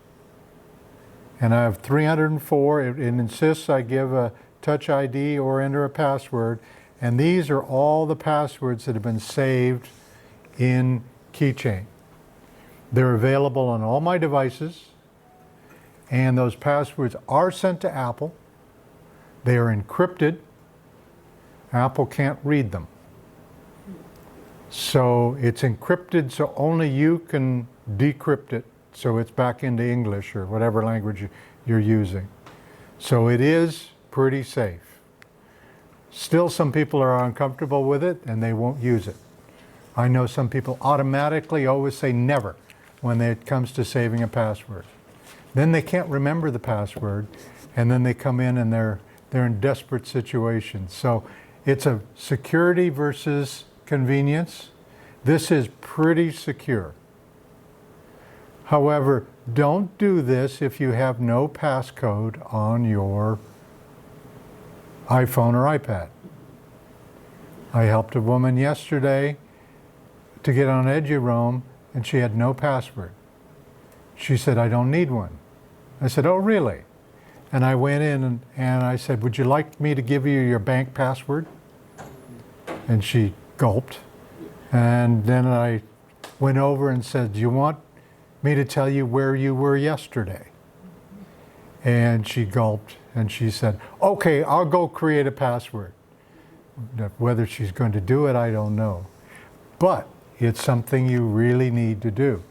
And I have 304. It insists I give a Touch ID or enter a password. And these are all the passwords that have been saved in Keychain. They're available on all my devices. And those passwords are sent to Apple. They are encrypted. Apple can't read them. So it's encrypted so only you can decrypt it so it's back into English or whatever language you're using. So it is pretty safe. Still some people are uncomfortable with it and they won't use it. I know some people automatically always say never when it comes to saving a password. Then they can't remember the password and then they come in and they're in desperate situations. So it's a security versus convenience. This is pretty secure. However, don't do this if you have no passcode on your iPhone or iPad. I helped a woman yesterday to get on EduRoam, and she had no password. She said, I don't need one. I said, oh, really? And I went in and I said, would you like me to give you your bank password? And she gulped. And then I went over and said, do you want me to tell you where you were yesterday? And she gulped and she said, okay, I'll go create a password. Whether she's going to do it, I don't know. But it's something you really need to do.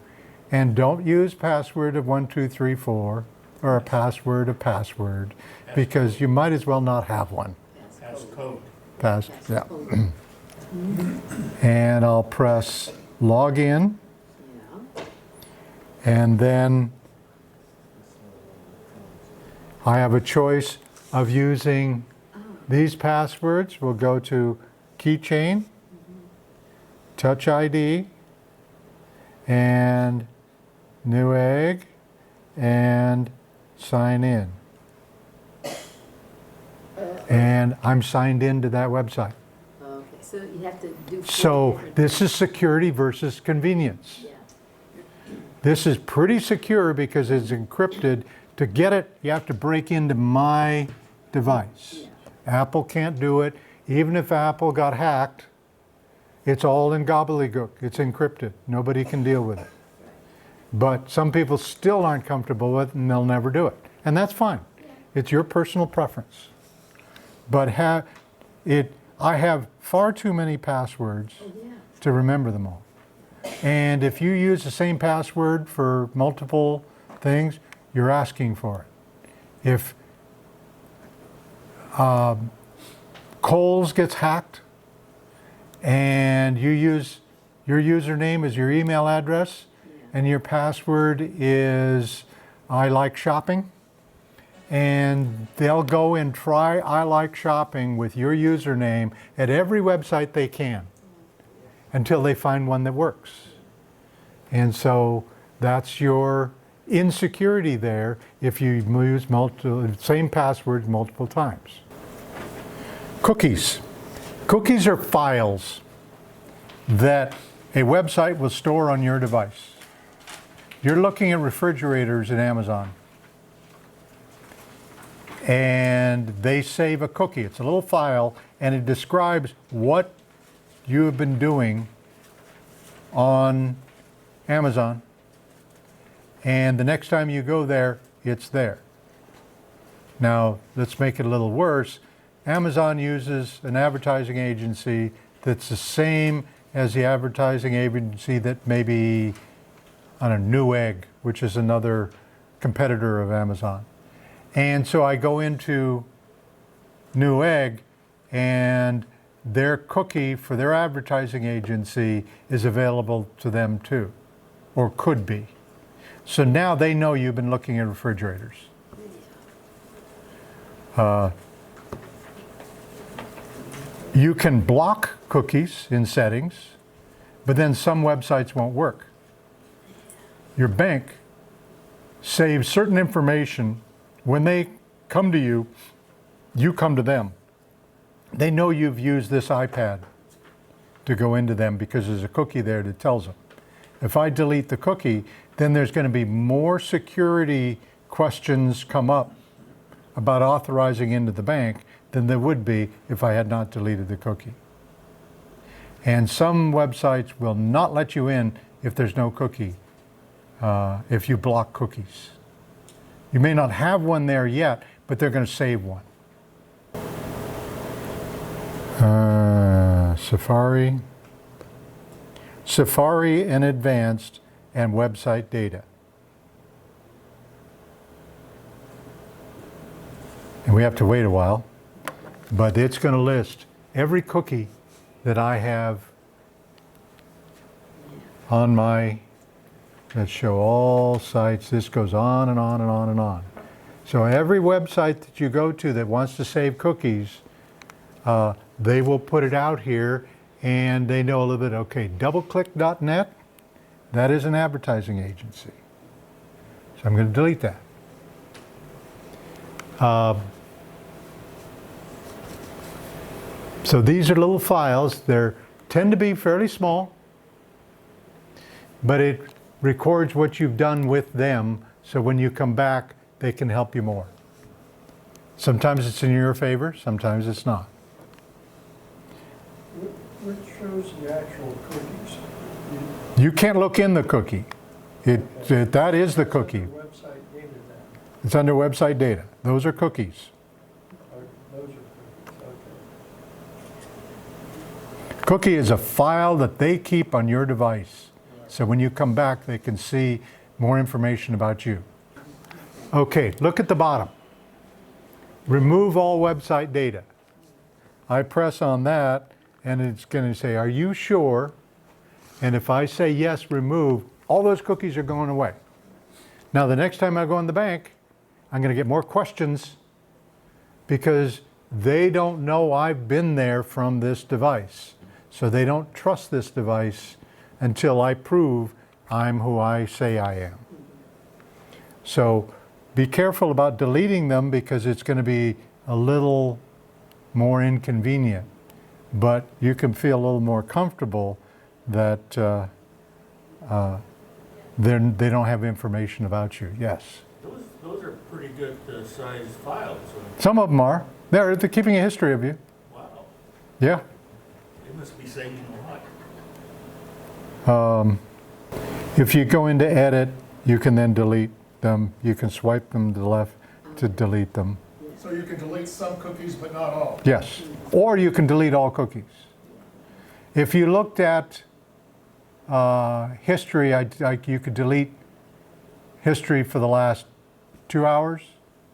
And don't use password of 1234 or a password of password, because you might as well not have one. Passcode. Yeah. And I'll press login, Yeah. and then I have a choice of using these passwords. We'll go to keychain, Touch ID, and Newegg, and sign in. And I'm signed into that website. Okay, so you have to do. 4 So different- this is security versus convenience. Yeah. This is pretty secure because it's encrypted. To get it, you have to break into my device. Yeah. Apple can't do it. Even if Apple got hacked, it's all in gobbledygook. It's encrypted. Nobody can deal with it. But some people still aren't comfortable with it, and they'll never do it. And that's fine. It's your personal preference. But I have far too many passwords Oh, yeah. to remember them all. And if you use the same password for multiple things, you're asking for it. If Kohl's gets hacked and you use your username as your email address and your password is I like shopping, and they'll go and try I like shopping with your username at every website they can until they find one that works. And so that's your insecurity there if you use same passwords multiple times. Cookies. Cookies are files that a website will store on your device. You're looking at refrigerators at Amazon, and they save a cookie. It's a little file, and it describes what you have been doing on Amazon. And the next time you go there, it's there. Now, let's make it a little worse. Amazon uses an advertising agency that's the same as the advertising agency that maybe, I don't know, Newegg, which is another competitor of Amazon. And so I go into Newegg, and their cookie for their advertising agency is available to them too, or could be. So now they know you've been looking at refrigerators. You can block cookies in settings, but then some websites won't work. Your bank saves certain information. When they come to you, you come to them. They know you've used this iPad to go into them because there's a cookie there that tells them. If I delete the cookie, then there's going to be more security questions come up about authorizing into the bank than there would be if I had not deleted the cookie. And some websites will not let you in if there's no cookie, if you block cookies. You may not have one there yet, but they're going to save one. Safari and Advanced, and website data. And we have to wait a while, but it's going to list every cookie that I have on my, let's show all sites. This goes on and on and on and on. So every website that you go to that wants to save cookies, they will put it out here, and they know a little bit, okay, doubleclick.net, that is an advertising agency. So I'm going to delete that. So these are little files. They tend to be fairly small, but it records what you've done with them, so when you come back, they can help you more. Sometimes it's in your favor, sometimes it's not. Which shows the actual cookies? You can't look in the cookie. That is the cookie. The website data then? It's under website data. Those are cookies. Those are cookies, okay. Cookie is a file that they keep on your device. So when you come back, they can see more information about you. Okay, look at the bottom. Remove all website data. I press on that, and it's going to say, are you sure? And if I say yes, remove, all those cookies are going away. Now, the next time I go in the bank, I'm going to get more questions because they don't know I've been there from this device. So they don't trust this device until I prove I'm who I say I am. So be careful about deleting them because it's going to be a little more inconvenient. But you can feel a little more comfortable that they don't have information about you. Yes? Those are pretty good sized files. Some of them are. They're keeping a history of you. Wow, Yeah. they must be saving a lot. If you go into edit, you can then delete them. You can swipe them to the left to delete them. So you can delete some cookies, but not all? Yes. Or you can delete all cookies. If you looked at history, you could delete history for the last 2 hours.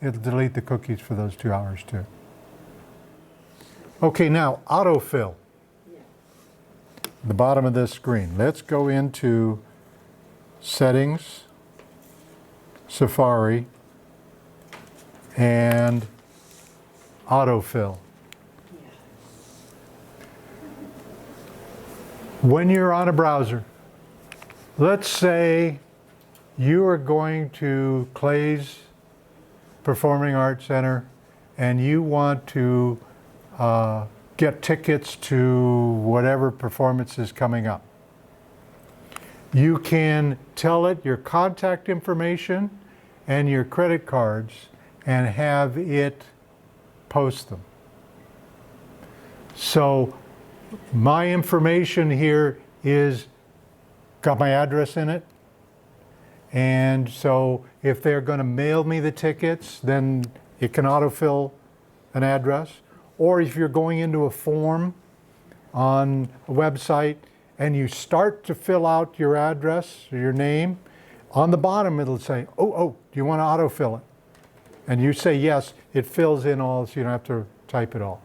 It'll delete the cookies for those 2 hours too. Okay, now autofill. The bottom of this screen. Let's go into Settings, Safari, and Autofill. When you're on a browser, let's say you are going to Clay's Performing Arts Center and you want to get tickets to whatever performance is coming up. You can tell it your contact information and your credit cards and have it post them. So my information here is got my address in it. And so if they're going to mail me the tickets, then it can autofill an address. Or if you're going into a form on a website and you start to fill out your address or your name, on the bottom it'll say, oh, do you want to autofill it? And you say yes, it fills in all, so you don't have to type it all.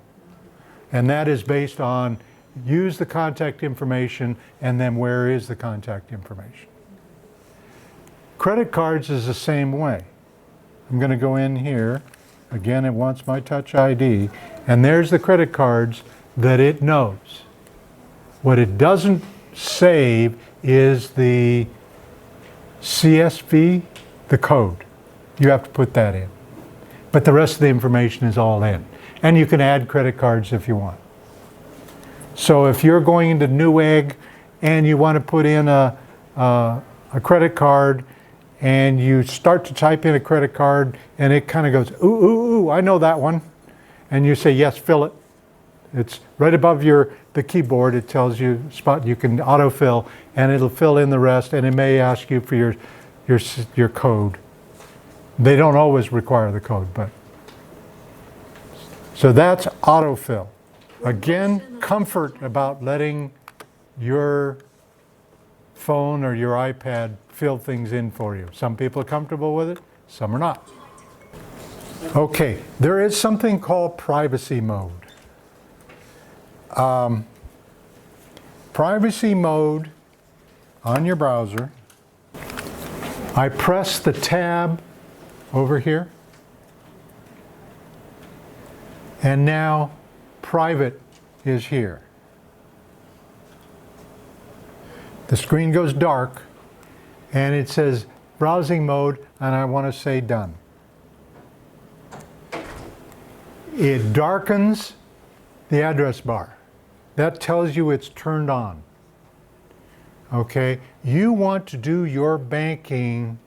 And that is based on use the contact information and then where is the contact information. Credit cards is the same way. I'm going to go in here. Again, it wants my Touch ID. And there's the credit cards that it knows. What it doesn't save is the CSV, the code. You have to put that in. But the rest of the information is all in. And you can add credit cards if you want. So if you're going into Newegg and you want to put in a credit card and you start to type in a credit card and it kind of goes, ooh, I know that one. And you say, yes, fill it. It's right above the keyboard. It tells you spot you can autofill and it'll fill in the rest and it may ask you for your code. They don't always require the code, but. So that's autofill. Again, comfort about letting your phone or your iPad fill things in for you. Some people are comfortable with it, some are not. Okay, there is something called privacy mode. Privacy mode on your browser, I press the tab over here, and now private is here. The screen goes dark and it says browsing mode, and I want to say done. It darkens the address bar. That tells you it's turned on. Okay, you want to do your banking,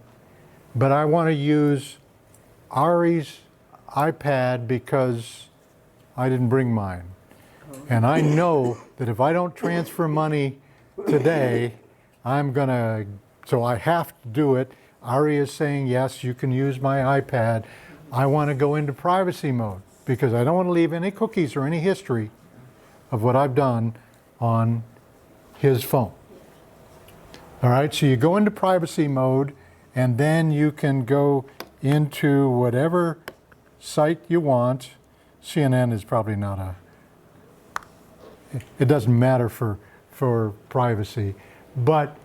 but I want to use Ari's iPad because I didn't bring mine. And I know that if I don't transfer money today, so I have to do it. Ari is saying, yes, you can use my iPad. I want to go into privacy mode because I don't want to leave any cookies or any history of what I've done on his phone. All right, so you go into privacy mode, and then you can go into whatever site you want. CNN is probably not it doesn't matter for privacy. But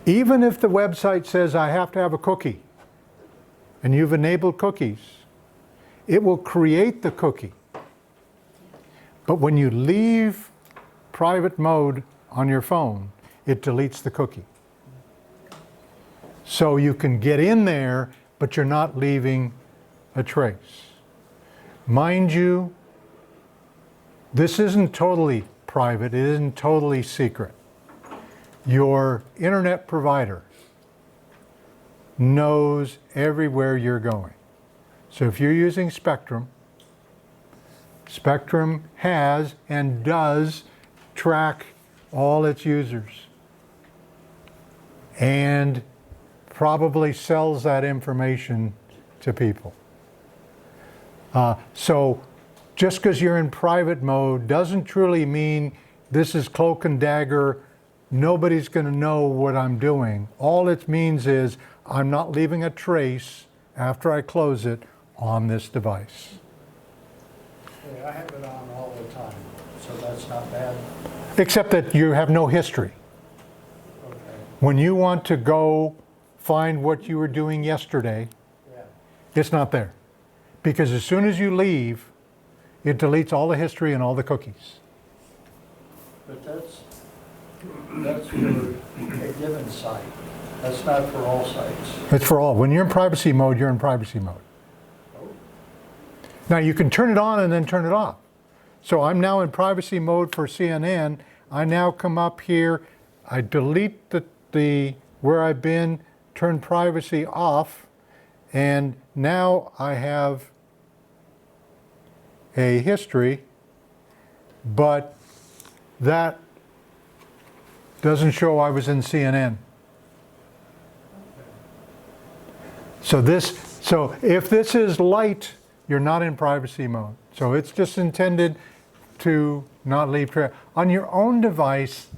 even if the website says I have to have a cookie, and you've enabled cookies, it will create the cookie. But when you leave private mode on your phone, it deletes the cookie. So you can get in there, but you're not leaving a trace. Mind you, this isn't totally private, it isn't totally secret. Your internet provider knows everywhere you're going. So if you're using Spectrum, Spectrum has and does track all its users and probably sells that information to people. So just because you're in private mode doesn't truly mean this is cloak and dagger, nobody's going to know what I'm doing. All it means is I'm not leaving a trace after I close it on this device. Yeah, I have it on all the time, so that's not bad. Except that you have no history. Okay, When you want to go find what you were doing yesterday, yeah. it's not there. Because as soon as you leave, it deletes all the history and all the cookies. But that's for a given site. That's not for all sites. It's for all. When you're in privacy mode, you're in privacy mode. Oh, Now you can turn it on and then turn it off. So I'm now in privacy mode for CNN. I now come up here, I delete the where I've been, turn privacy off, and now I have a history, but that doesn't show I was in CNN. So if this is light, you're not in privacy mode. So it's just intended to not leave trail. On your own device,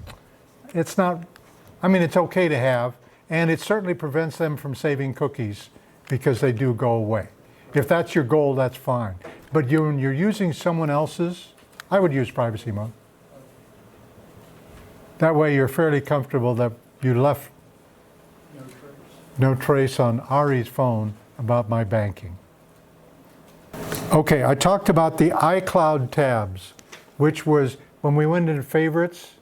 it's not, I mean, it's okay to have, and it certainly prevents them from saving cookies because they do go away. If that's your goal, that's fine. But when you're using someone else's, I would use privacy mode. That way you're fairly comfortable that you left no trace. no trace on Ari's phone about my banking. Okay, I talked about the iCloud tabs, which was when we went into favorites,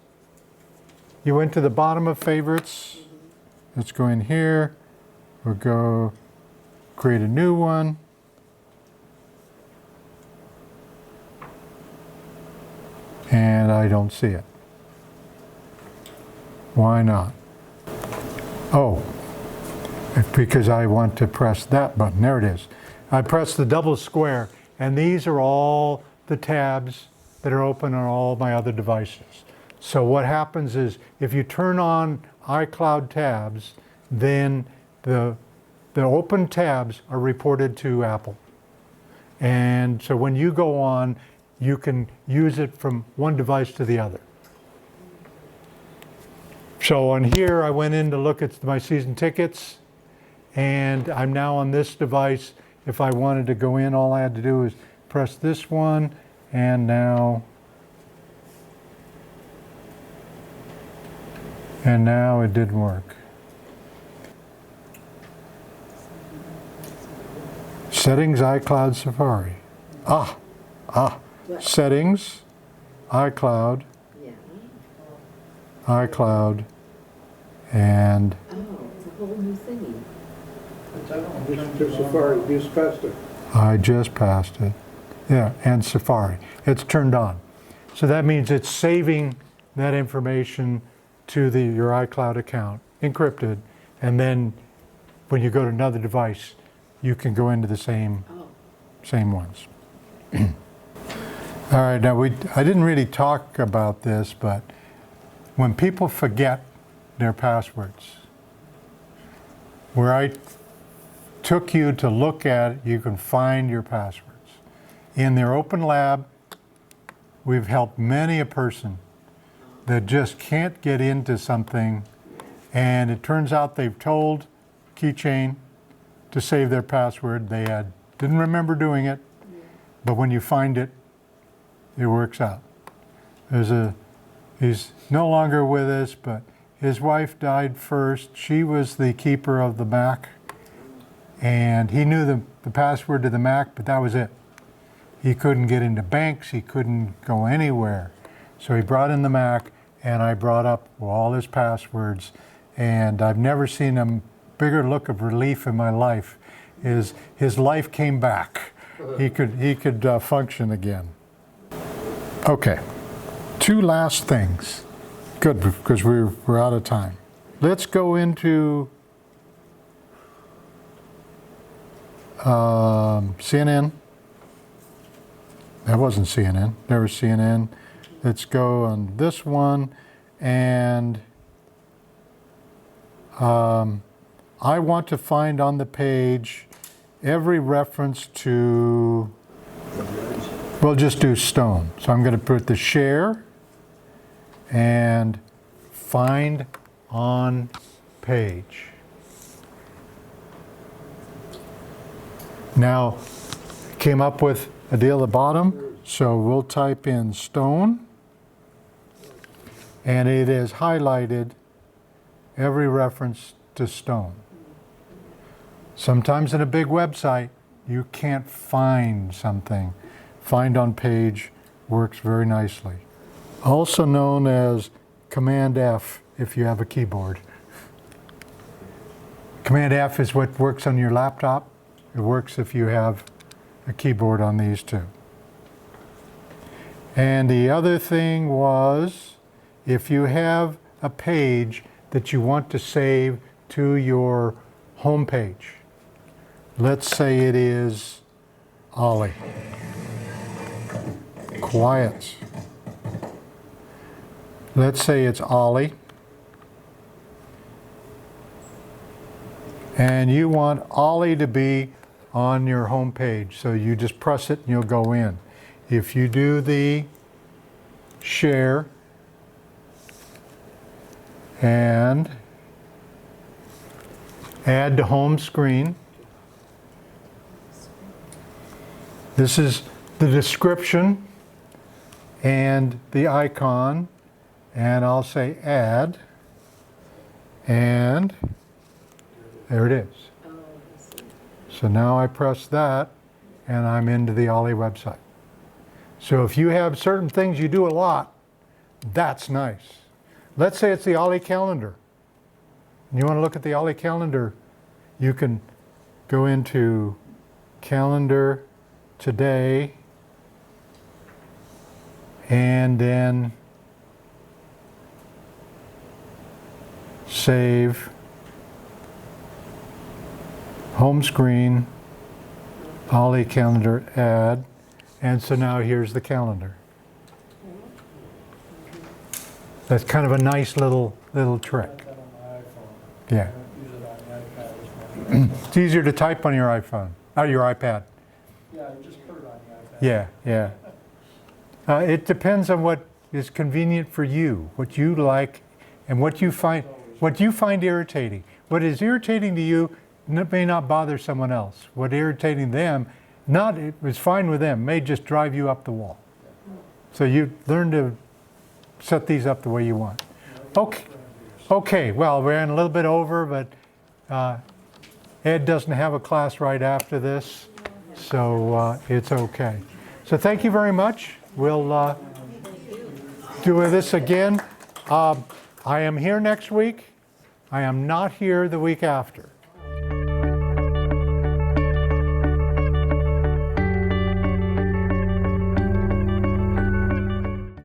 you went to the bottom of favorites. Let's go in here. We'll go create a new one. And I don't see it. Why not? Oh, because I want to press that button. There it is. I press the double square, and these are all the tabs that are open on all my other devices. So what happens is if you turn on iCloud tabs, then the open tabs are reported to Apple. And so when you go on, you can use it from one device to the other. So on here, I went in to look at my season tickets, and I'm now on this device. If I wanted to go in, all I had to do is press this one, and now it didn't work. Settings, iCloud, Safari. Settings, iCloud, Yeah. iCloud, and Oh, so whole new thingy. But that don't Just turn to on. Safari, just passed it. I just passed it. Yeah, and Safari. It's turned on. So that means it's saving that information to your iCloud account, encrypted, and then when you go to another device, you can go into the same ones. All right, now I didn't really talk about this, but when people forget their passwords, where I took you to look at it, you can find your passwords. In their open lab, we've helped many a person that just can't get into something, and it turns out they've told Keychain to save their password. They didn't remember doing it, but when you find it, it works out. He's no longer with us, but his wife died first. She was the keeper of the Mac, and he knew the password to the Mac, but that was it. He couldn't get into banks, he couldn't go anywhere. So he brought in the Mac, and I brought up all his passwords, and I've never seen a bigger look of relief in my life. His life came back. He could function again. Okay, 2 last things. Good, because we're out of time. Let's go into CNN. That wasn't CNN. There was CNN. Let's go on this one. And I want to find on the page every reference to, we'll just do Stone. So I'm going to put the share and find on page. Now, came up with a deal at the bottom, so we'll type in Stone, and it is highlighted every reference to Stone. Sometimes in a big website, you can't find something. Find on page works very nicely. Also known as Command F if you have a keyboard. Command F is what works on your laptop. It works if you have a keyboard on these two. And the other thing was, if you have a page that you want to save to your home page, let's say it is Ollie. Quiet. Let's say it's Ollie. And you want Ollie to be on your home page. So you just press it and you'll go in. If you do the share and add to home screen, this is the description and the icon, and I'll say add, and there it is. So now I press that, and I'm into the Ollie website. So if you have certain things you do a lot, that's nice. Let's say it's the Ollie calendar. And you want to look at the Ollie calendar, you can go into calendar today, and then save, home screen, Ollie calendar, add, and so now here's the calendar. That's kind of a nice little trick. I got that on my iPhone. Yeah. I don't use it on the iPad as much. It's easier to type on your iPhone, or your iPad. Yeah, I just put it on the iPad. Yeah. It depends on what is convenient for you, what you like, and what you find irritating. What is irritating to you may not bother someone else. What irritating them, it was fine with them, may just drive you up the wall. So you learn to set these up the way you want. Okay. Well, we're in a little bit over, but Ed doesn't have a class right after this, so it's okay. So thank you very much. We'll do this again. I am here next week. I am not here the week after.